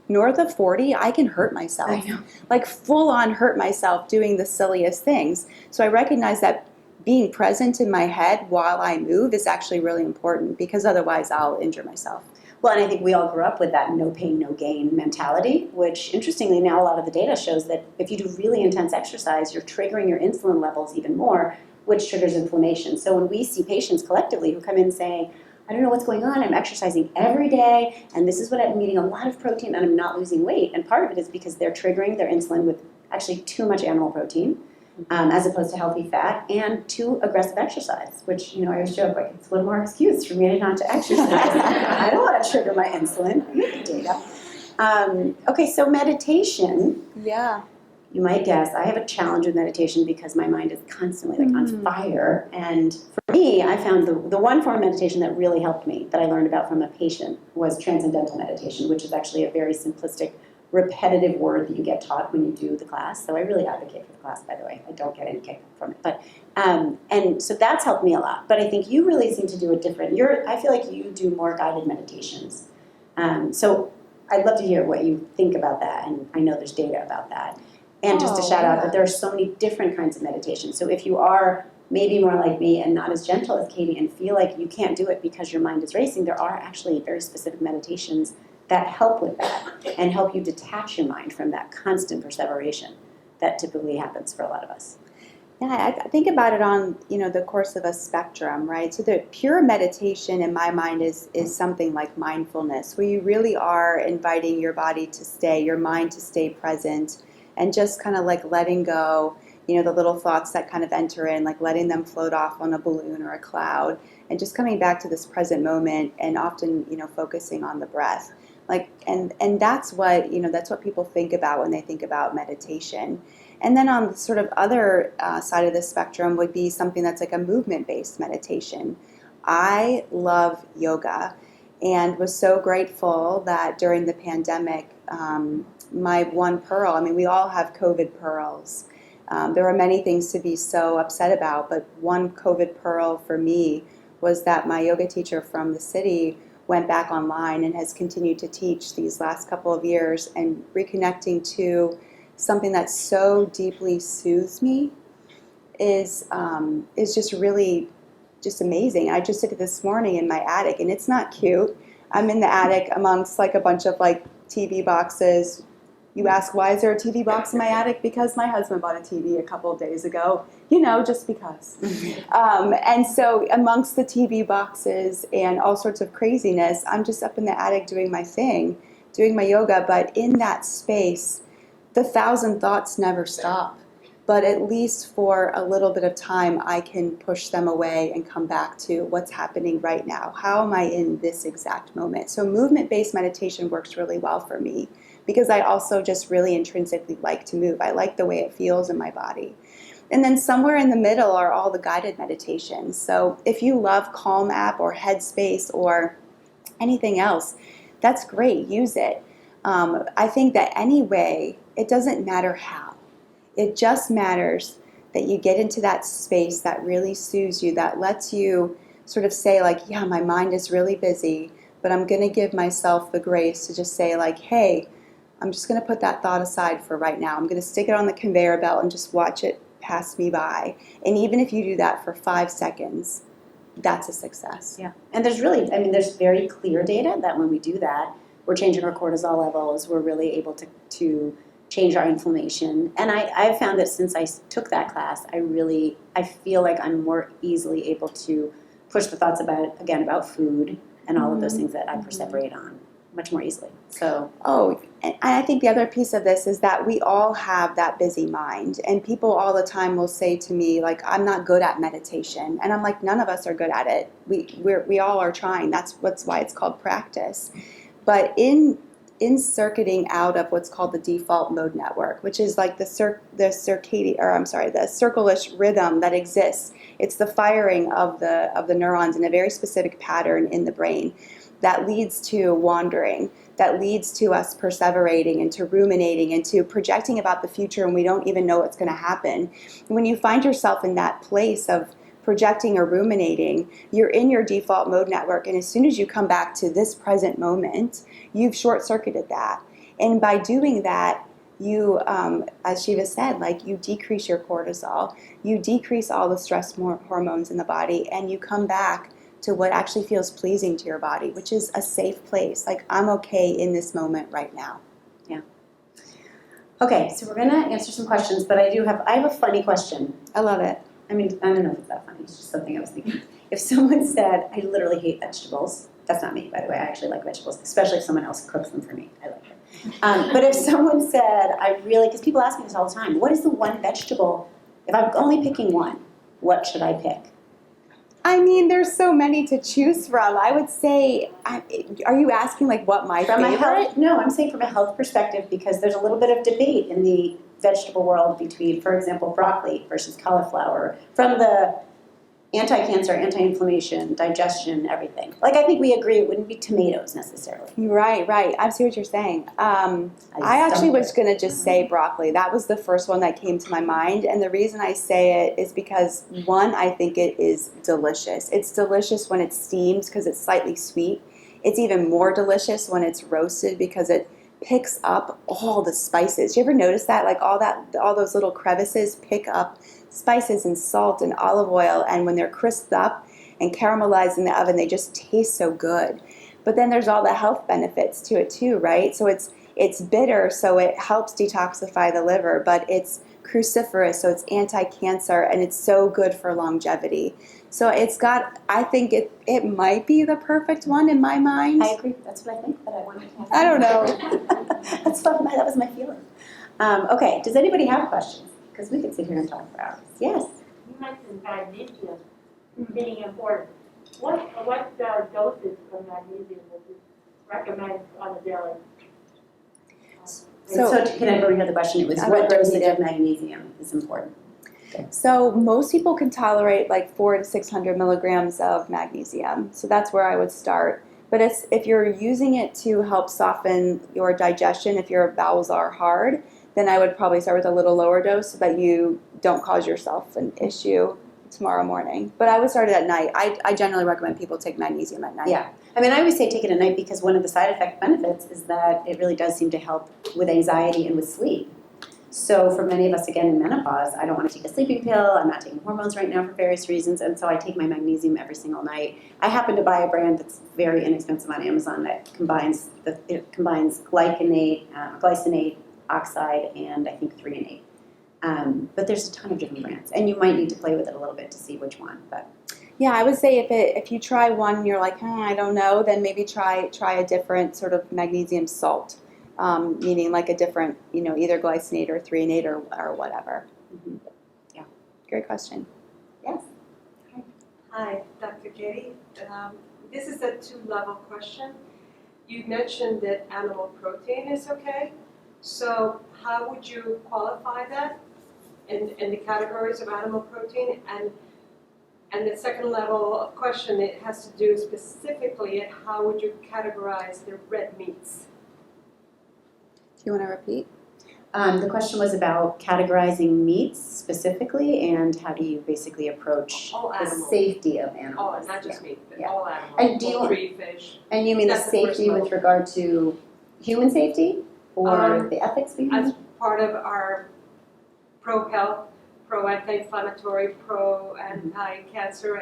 north of 40, I can hurt myself. I know. Full on hurt myself doing the silliest things. So I recognize that being present in my head while I move is actually really important, because otherwise I'll injure myself. Well, and I think we all grew up with that no pain, no gain mentality, which interestingly now a lot of the data shows that if you do really intense exercise, you're triggering your insulin levels even more, which triggers inflammation. So when we see patients collectively who come in saying, I don't know what's going on, I'm exercising every day, and this is what I'm eating a lot of protein and I'm not losing weight. And part of it is because they're triggering their insulin with actually too much animal protein, as opposed to healthy fat, and too aggressive exercise, which, I always joke, it's one more excuse for me not to exercise. I don't want to trigger my insulin. I get the data. Okay, so meditation. Yeah. You might guess, I have a challenge with meditation because my mind is constantly on fire. And for me, I found the one form of meditation that really helped me, that I learned about from a patient, was Transcendental Meditation, which is actually a very simplistic, repetitive word that you get taught when you do the class. So I really advocate for the class, by the way. I don't get any kick from it. But and so that's helped me a lot. But I think you really seem to do a different, I feel like you do more guided meditations. So I'd love to hear what you think about that. And I know there's data about that. And just to shout out that there are so many different kinds of meditation. So if you are maybe more like me and not as gentle as Katie and feel like you can't do it because your mind is racing, there are actually very specific meditations that help with that and help you detach your mind from that constant perseveration that typically happens for a lot of us. Yeah, I think about it on, the course of a spectrum, right? So the pure meditation in my mind is something like mindfulness, where you really are inviting your body to stay, your mind to stay present, and just kind of letting go, the little thoughts that kind of enter in, letting them float off on a balloon or a cloud, and just coming back to this present moment, and often, focusing on the breath. And that's what people think about when they think about meditation. And then on the sort of other side of the spectrum would be something that's like a movement-based meditation. I love yoga and was so grateful that during the pandemic, my one pearl, we all have COVID pearls. There are many things to be so upset about, but one COVID pearl for me was that my yoga teacher from the city went back online and has continued to teach these last couple of years, and reconnecting to something that so deeply soothes me is just really just amazing. I just did it this morning in my attic, and it's not cute. I'm in the attic amongst a bunch of TV boxes. You ask, why is there a TV box in my attic? Because my husband bought a TV a couple of days ago, just because. And so amongst the TV boxes and all sorts of craziness, I'm just up in the attic doing my thing, doing my yoga. But in that space, the 1,000 thoughts never stop. But at least for a little bit of time, I can push them away and come back to what's happening right now. How am I in this exact moment? So movement-based meditation works really well for me, because I also just really intrinsically like to move. I like the way it feels in my body. And then somewhere in the middle are all the guided meditations. So if you love Calm app or Headspace or anything else, that's great. Use it. I think that anyway, it doesn't matter how. It just matters that you get into that space that really soothes you, that lets you sort of say like, yeah, my mind is really busy, but I'm going to give myself the grace to just say like, hey, I'm just going to put that thought aside for right now. I'm going to stick it on the conveyor belt and just watch it pass me by. And even if you do that for 5 seconds, that's a success. Yeah. And there's really, there's very clear data that when we do that, we're changing our cortisol levels, we're really able to change our inflammation. And I've found that since I took that class, I feel like I'm more easily able to push the thoughts about food and all of those things that I perseverate on much more easily. So. Oh, and I think the other piece of this is that we all have that busy mind, and people all the time will say to me like, I'm not good at meditation, and I'm like, none of us are good at it. We all are trying. That's why it's called practice. But in circuiting out of what's called the default mode network, which is like the circle-ish rhythm that exists. It's the firing of the neurons in a very specific pattern in the brain that leads to wandering, that leads to us perseverating and to ruminating and to projecting about the future, and we don't even know what's going to happen. When you find yourself in that place of projecting or ruminating, you're in your default mode network, and as soon as you come back to this present moment, you've short-circuited that. And by doing that, you, as Shieva said, like you decrease your cortisol, you decrease all the stress hormones in the body, and you come back to what actually feels pleasing to your body, which is a safe place. Like, I'm okay in this moment right now. Yeah. Okay, so we're gonna answer some questions, but I have a funny question. I love it. I don't know if it's that funny, it's just something I was thinking. If someone said, I literally hate vegetables, that's not me, by the way, I actually like vegetables, especially if someone else cooks them for me, I like it. But if someone said, because people ask me this all the time, what is the one vegetable, if I'm only picking one, what should I pick? There's so many to choose from. I would say, are you asking like what my favorite? No, I'm saying from a health perspective, because there's a little bit of debate in the vegetable world between, for example, broccoli versus cauliflower, from the anti-cancer, anti-inflammation, digestion, everything. Like, I think we agree it wouldn't be tomatoes necessarily. Right. I see what you're saying. I actually was going to just say broccoli. That was the first one that came to my mind. And the reason I say it is because, one, I think it is delicious. It's delicious when it's steamed because it's slightly sweet. It's even more delicious when it's roasted because it picks up all the spices. You ever notice that? Like all those little crevices pick up spices and salt and olive oil, and when they're crisped up and caramelized in the oven, they just taste so good. But then there's all the health benefits to it too, right? So it's bitter, so it helps detoxify the liver, but it's cruciferous, so it's anti-cancer, and it's so good for longevity. So I think it might be the perfect one in my mind. I agree. That's what I think, but I wanted to have I don't know. That was my feeling. Okay, does anybody have questions? Because we could sit here and talk for hours. Yes? You mentioned magnesium being important. What dosage of magnesium would you recommend on a daily? So can I rehear the question? It was what dosage of magnesium is important? Okay. So most people can tolerate like 400 to 600 milligrams of magnesium. So that's where I would start. But if you're using it to help soften your digestion, if your bowels are hard, then I would probably start with a little lower dose so that you don't cause yourself an issue tomorrow morning. But I would start it at night. I generally recommend people take magnesium at night. Yeah. I always say take it at night because one of the side effect benefits is that it really does seem to help with anxiety and with sleep. So for many of us, again, in menopause, I don't want to take a sleeping pill. I'm not taking hormones right now for various reasons, and so I take my magnesium every single night. I happen to buy a brand that's very inexpensive on Amazon that combines glycinate, oxide, and I think threonate. But there's a ton of different brands, and you might need to play with it a little bit to see which one. But yeah, I would say if you try one and you're like, I don't know, then maybe try a different sort of magnesium salt, meaning like a different, either glycinate or threonate or whatever. Mm-hmm. Yeah, great question. Yes. Hi, Dr. Katie. This is a two-level question. you mentioned that animal protein is okay. So how would you qualify that in the categories of animal protein? And the second level of question, it has to do specifically at how would you categorize the red meats? Do you want to repeat? The question was about categorizing meats specifically, and how do you basically approach All the animals. safety of Oh, animals. not just meat, but Yeah. all animals, And do you- poultry, fish. And you mean the That's the first safety with level. regard to human safety, or the ethics behind As it? part of our pro-health, pro-anti-inflammatory, pro-anti-cancer,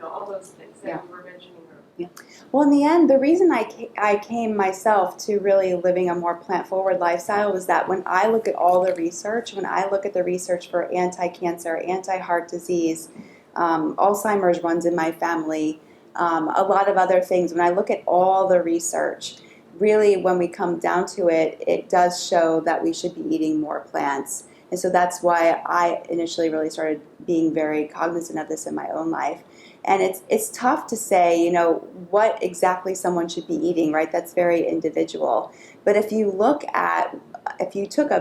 all those things that you were mentioning earlier. Well, in the end, the reason I came myself to really living a more plant-forward lifestyle was that when I look at all the research, when I look at the research for anti-cancer, anti-heart disease, Alzheimer's runs in my family, a lot of other things, when I look at all the research, really when we come down to it, it does show that we should be eating more plants. And so that's why I initially really started being very cognizant of this in my own life. And it's tough to say, what exactly someone should be eating, right? That's very individual. But if you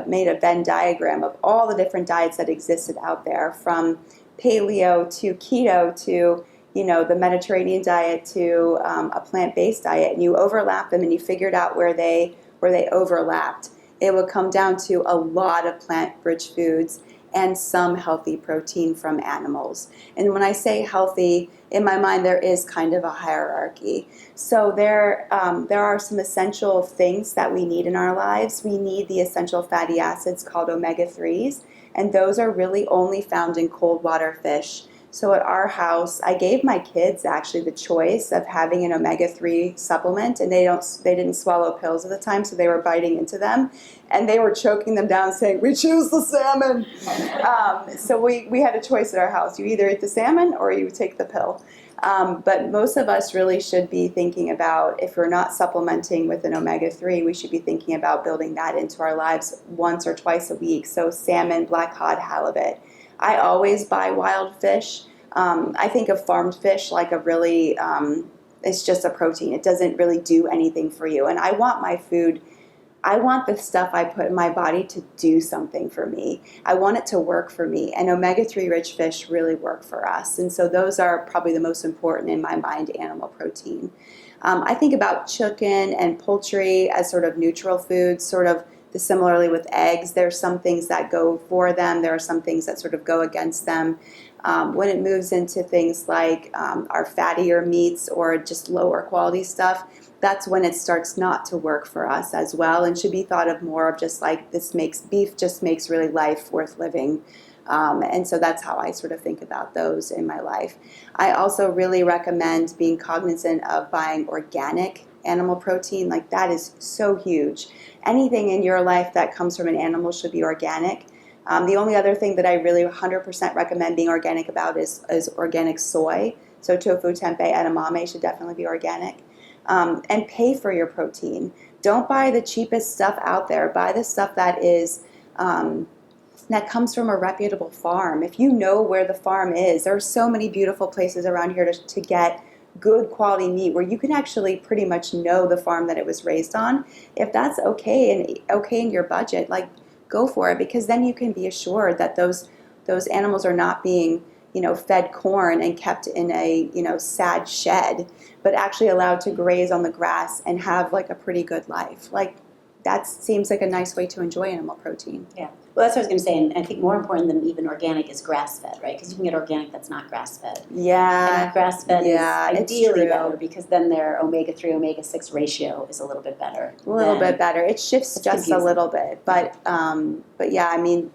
made a Venn diagram of all the different diets that existed out there, from paleo to keto to, the Mediterranean diet to a plant-based diet, and you overlap them and you figured out where they overlapped, it would come down to a lot of plant-rich foods and some healthy protein from animals. And when I say healthy, in my mind there is kind of a hierarchy. So there are some essential things that we need in our lives. We need the essential fatty acids called omega-3s, and those are really only found in cold water fish. So at our house, I gave my kids actually the choice of having an omega-3 supplement, and they didn't swallow pills at the time, so they were biting into them, and they were choking them down saying, "We choose the salmon." So we had a choice at our house. You either eat the salmon or you take the pill. But most of us really should be thinking about, if we're not supplementing with an omega-3, we should be thinking about building that into our lives once or twice a week. So salmon, black cod, halibut. I always buy wild fish. I think of farmed fish like it's just a protein. It doesn't really do anything for you. And I want the stuff I put in my body to do something for me. I want it to work for me. And omega-3 rich fish really work for us. And so those are probably the most important in my mind, animal protein. I think about chicken and poultry as sort of neutral foods, sort of similarly with eggs. There are some things that go for them. There are some things that sort of go against them. When it moves into things like our fattier meats or just lower quality stuff, that's when it starts not to work for us as well, and should be thought of more of just like beef just makes really life worth living. And so that's how I sort of think about those in my life. I also really recommend being cognizant of buying organic animal protein. Like, that is so huge. Anything in your life that comes from an animal should be organic. The only other thing that I really 100% recommend being organic about is organic soy. So tofu, tempeh, edamame should definitely be organic. And pay for your protein. Don't buy the cheapest stuff out there. Buy the stuff that is that comes from a reputable farm. If you know where the farm is, there are so many beautiful places around here to get good quality meat where you can actually pretty much know the farm that it was raised on. If that's okay in your budget, like, go for it, because then you can be assured that those animals are not being fed corn and kept in a sad shed, but actually allowed to graze on the grass and have like a pretty good life. Like, that seems like a nice way to enjoy animal protein. Yeah. Well, that's what I was going to say, and I think more important than even organic is grass-fed, right? Because you can get organic that's not grass-fed. Yeah. And grass-fed is ideally true. better, because then their omega-3, omega-6 ratio is a little bit better. A little bit better. It shifts just a little bit, but yeah, I mean,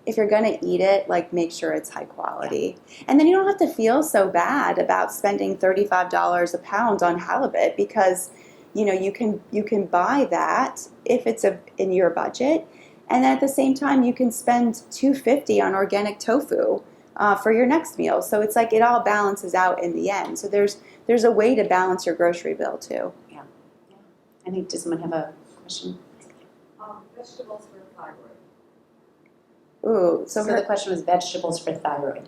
if you're gonna eat it, like, make sure it's high quality, and then you don't have to feel so bad about spending $35 a pound on halibut, because you can buy that if it's in your budget. And then at the same time, you can spend $250 on organic tofu for your next meal. So it's like it all balances out in the end. So there's a way to balance your grocery bill too. Yeah. I think, does someone have a question? Vegetables for thyroid. Ooh, So the question was vegetables for thyroid.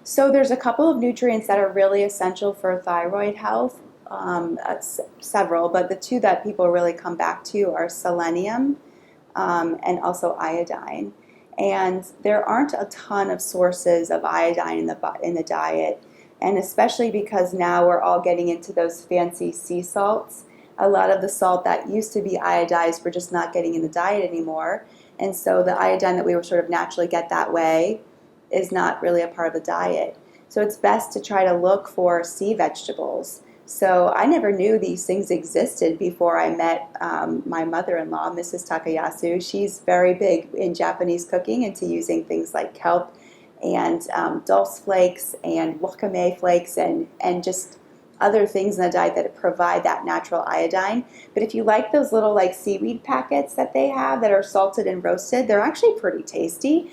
So there's a couple of nutrients that are really essential for thyroid health. several, but the two that people really come back to are selenium and also iodine. And there aren't a ton of sources of iodine in the diet, and especially because now we're all getting into those fancy sea salts. A lot of the salt that used to be iodized, we're just not getting in the diet anymore. And so the iodine that we would sort of naturally get that way is not really a part of the diet. So it's best to try to look for sea vegetables. So I never knew these things existed before I met my mother-in-law, Mrs. Takayasu. She's very big in Japanese cooking, into using things like kelp and dulse flakes and wakame flakes and just other things in the diet that provide that natural iodine. But if you like those little like seaweed packets that they have that are salted and roasted, they're actually pretty tasty.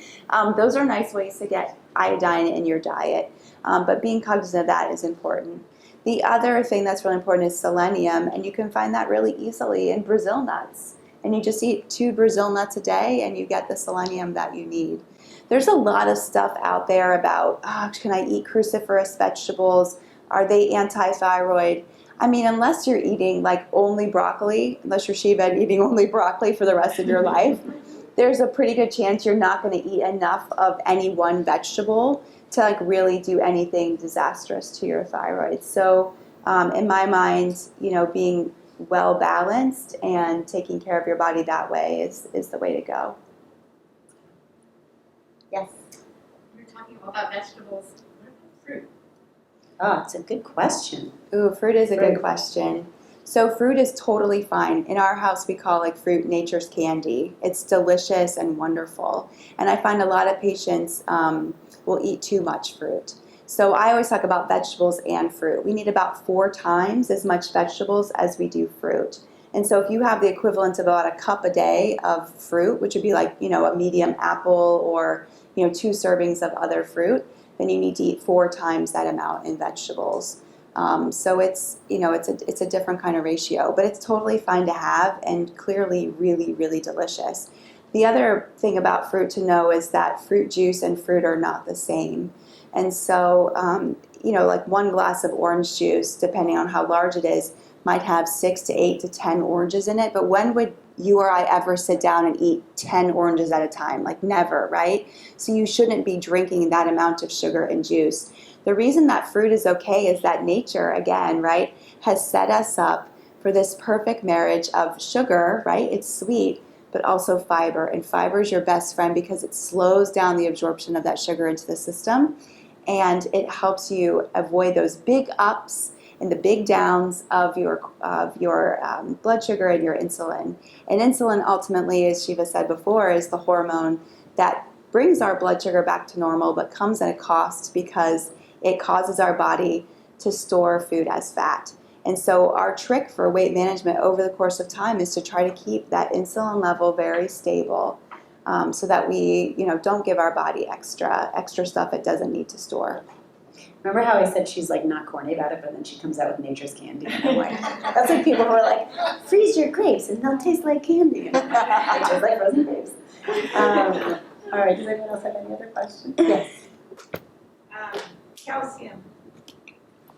Those are nice ways to get iodine in your diet. But being cognizant of that is important. The other thing that's really important is selenium, and you can find that really easily in Brazil nuts. And you just eat 2 Brazil nuts a day and you get the selenium that you need. There's a lot of stuff out there about, can I eat cruciferous vegetables? Are they anti-thyroid? I mean, unless you're eating like only broccoli, unless you're Shieva and eating only broccoli for the rest of your life, there's a pretty good chance you're not going to eat enough of any one vegetable to like really do anything disastrous to your thyroid. So in my mind, being well balanced and taking care of your body that way is the way to go. Yes. You're talking about vegetables. What about fruit? Oh, it's a good question. Ooh, fruit is a good question. So fruit is totally fine. In our house, we call like fruit nature's candy. It's delicious and wonderful. And I find a lot of patients will eat too much fruit. So I always talk about vegetables and fruit. We need about 4 times as much vegetables as we do fruit. And so if you have the equivalent of about a cup a day of fruit, which would be like, a medium apple or, 2 servings of other fruit, then you need to eat 4 times that amount in vegetables. So it's a different kind of ratio, but it's totally fine to have and clearly really, really delicious. The other thing about fruit to know is that fruit juice and fruit are not the same. And so, like 1 glass of orange juice, depending on how large it is, might have 6 to 8 to 10 oranges in it. But when would you or I ever sit down and eat 10 oranges at a time? Like never, right? So you shouldn't be drinking that amount of sugar and juice. The reason that fruit is okay is that nature, again, right, has set us up for this perfect marriage of sugar, right? It's sweet, but also fiber. And fiber is your best friend because it slows down the absorption of that sugar into the system. And it helps you avoid those big ups and the big downs of your blood sugar and your insulin. And insulin ultimately, as Shieva said before, is the hormone that brings our blood sugar back to normal, but comes at a cost because it causes our body to store food as fat. And so our trick for weight management over the course of time is to try to keep that insulin level very stable, so that we, don't give our body extra stuff it doesn't need to store. Remember how I said she's like not corny about it, but then she comes out with nature's candy. And I'm like, that's like people who are like, freeze your grapes and they'll taste like candy. And it tastes like frozen grapes. All right, does anyone else have any other questions? Yes. Calcium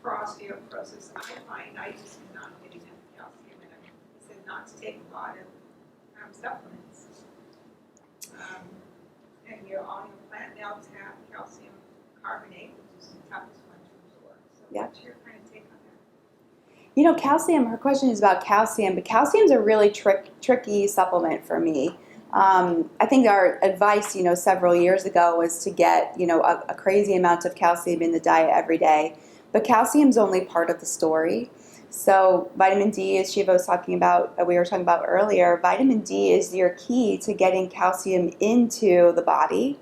for osteoporosis. I find I just am not getting enough calcium, and I said not to take a lot of supplements. And all your plant milks have calcium carbonate, which is the toughest one to absorb. So what's your kind of take on that? Calcium, her question is about calcium, but calcium is a really tricky supplement for me. I think our advice, several years ago was to get, a crazy amount of calcium in the diet every day. But calcium is only part of the story. So vitamin D, as Shieva was talking about, we were talking about earlier, vitamin D is your key to getting calcium into the body.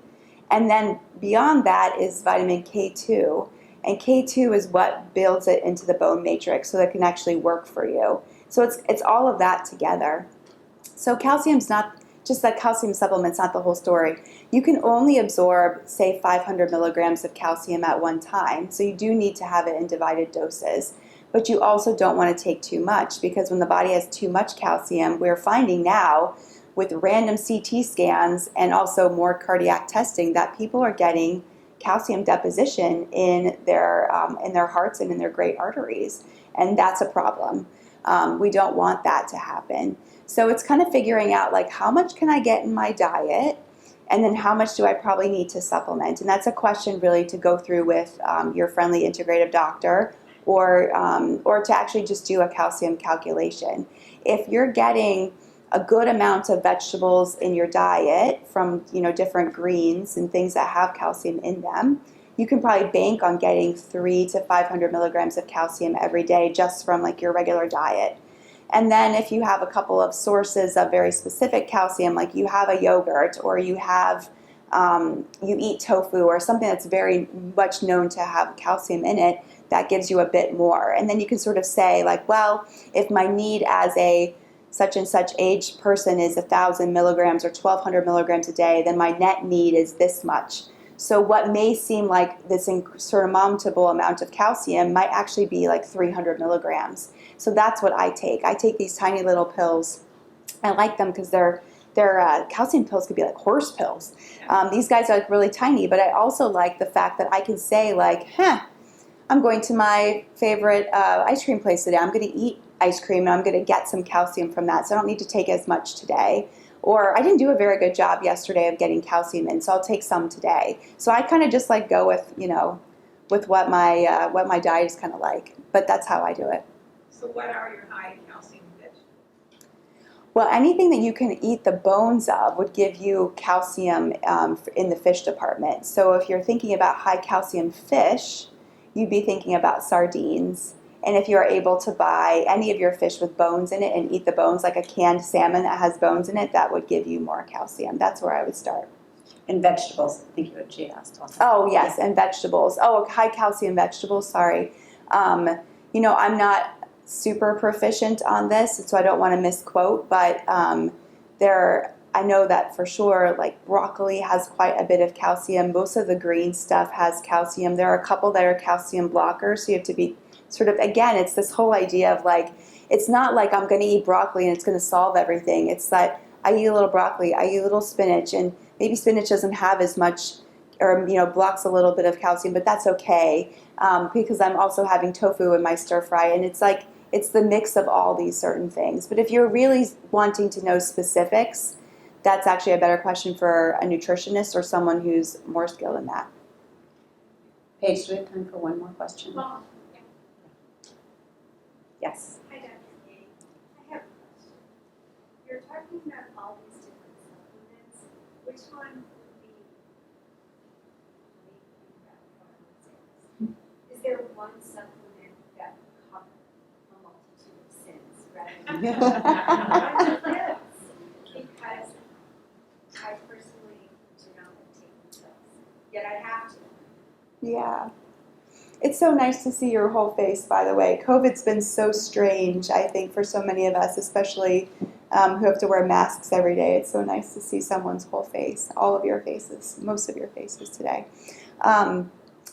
And then beyond that is vitamin K2. And K2 is what builds it into the bone matrix so that it can actually work for you. So it's all of that together. So calcium's not just that calcium supplement's not the whole story. You can only absorb, say, 500 milligrams of calcium at one time. So you do need to have it in divided doses. But you also don't want to take too much, because when the body has too much calcium, we're finding now with random CT scans and also more cardiac testing that people are getting calcium deposition in their hearts and in their great arteries. and that's a problem. We don't want that to happen. So it's kind of figuring out like how much can I get in my diet, and then how much do I probably need to supplement? And that's a question really to go through with your friendly integrative doctor, or to actually just do a calcium calculation. If you're getting a good amount of vegetables in your diet from, different greens and things that have calcium in them, you can probably bank on getting 300 to 500 milligrams of calcium every day just from like your regular diet. And then if you have a couple of sources of very specific calcium, like you have a yogurt, or you have you eat tofu or something that's very much known to have calcium in it, that gives you a bit more. And then you can sort of say like, well, if my need as a such and such age person is 1,000 milligrams or 1,200 milligrams a day, then my net need is this much. So what may seem like this insurmountable amount of calcium might actually be like 300 milligrams. So that's what I take. I take these tiny little pills. I like them because they're calcium pills could be like horse pills. These guys are like really tiny, but I also like the fact that I can say like, I'm going to my favorite ice cream place today. I'm going to eat ice cream and I'm going to get some calcium from that. So I don't need to take as much today. Or I didn't do a very good job yesterday of getting calcium in, so I'll take some today. So I kind of just like go with, with what my diet is kind of like. But that's how I do it. So what are your high calcium vegetables? Well, anything that you can eat the bones of would give you calcium in the fish department. So if you're thinking about high calcium fish, you'd be thinking about sardines. And if you are able to buy any of your fish with bones in it and eat the bones, like a canned salmon that has bones in it, that would give you more calcium. That's where I would start. And vegetables, I think she asked also. Oh, yes, and vegetables. Oh, high calcium vegetables, sorry. I'm not super proficient on this, so I don't want to misquote, but I know that for sure, like broccoli has quite a bit of calcium. Most of the green stuff has calcium. There are a couple that are calcium blockers, so you have to be sort of, again, it's this whole idea of like, it's not like I'm going to eat broccoli and it's going to solve everything. It's that I eat a little broccoli, I eat a little spinach, and maybe spinach doesn't have as much, or blocks a little bit of calcium, but that's okay, because I'm also having tofu in my stir fry, and it's like, it's the mix of all these certain things. But if you're really wanting to know specifics, that's actually a better question for a nutritionist or someone who's more skilled in that. Paige, do we have time for one more question? Well, Yes. Hi, Dr. Katie. I have a question. You're talking about all these different supplements. Which one would be, is there one supplement that would cover a multitude of sins rather than because I personally do not like taking pills, yet I have to. Yeah. It's so nice to see your whole face, by the way. COVID's been so strange, I think, for so many of us, especially who have to wear masks every day. It's so nice to see someone's whole face, all of your faces, most of your faces today.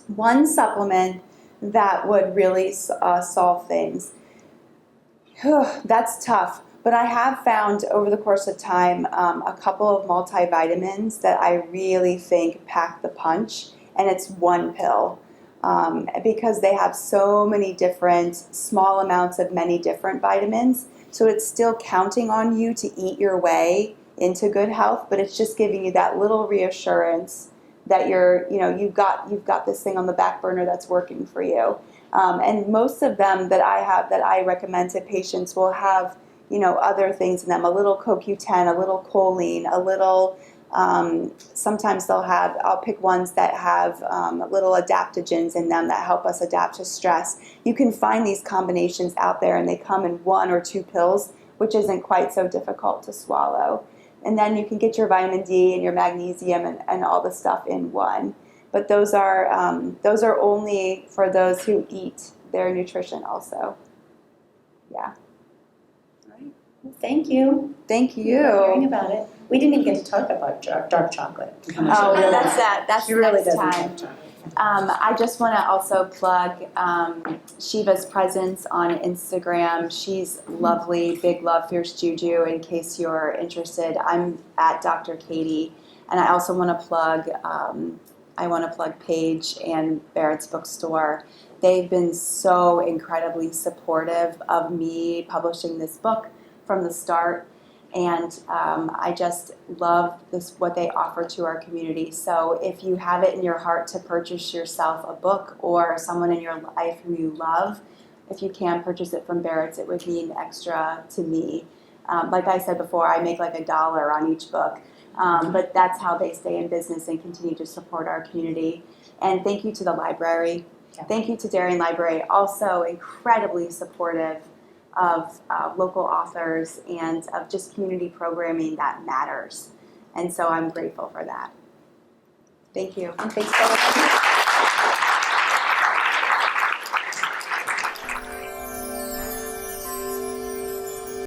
One supplement that would really solve things. That's tough. But I have found over the course of time a couple of multivitamins that I really think pack the punch, and it's one pill. Because they have so many different small amounts of many different vitamins. So it's still counting on you to eat your way into good health, but it's just giving you that little reassurance that you've got this thing on the back burner that's working for you. And most of them that I recommend to patients will have, other things in them, a little CoQ10, a little choline, a little, sometimes I'll pick ones that have little adaptogens in them that help us adapt to stress. You can find these combinations out there, and they come in 1 or 2 pills, which isn't quite so difficult to swallow. And then you can get your vitamin D and your magnesium and all the stuff in one. But those are only for those who eat their nutrition also. Yeah. Thank you. Thank you. For hearing about it. We didn't even get to talk about dark chocolate. Oh, that's She really next doesn't time. like chocolate. I just want to also plug Shieva's presence on Instagram. She's lovely, big love, fierce juju, in case you're interested. I'm at Dr. Katie. And I also want to plug I want to plug Paige and Barrett's Bookstore. They've been so incredibly supportive of me publishing this book from the start. And I just love what they offer to our community. So if you have it in your heart to purchase yourself a book or someone in your life who you love, if you can purchase it from Barrett's, it would mean extra to me. Like I said before, I make like $1 on each book. But that's how they stay in business and continue to support our community. And thank you to the library. Yeah. Thank you to Darien Library, also incredibly supportive of local authors and of just community programming that matters. And so I'm grateful for that. Thank you. And thanks for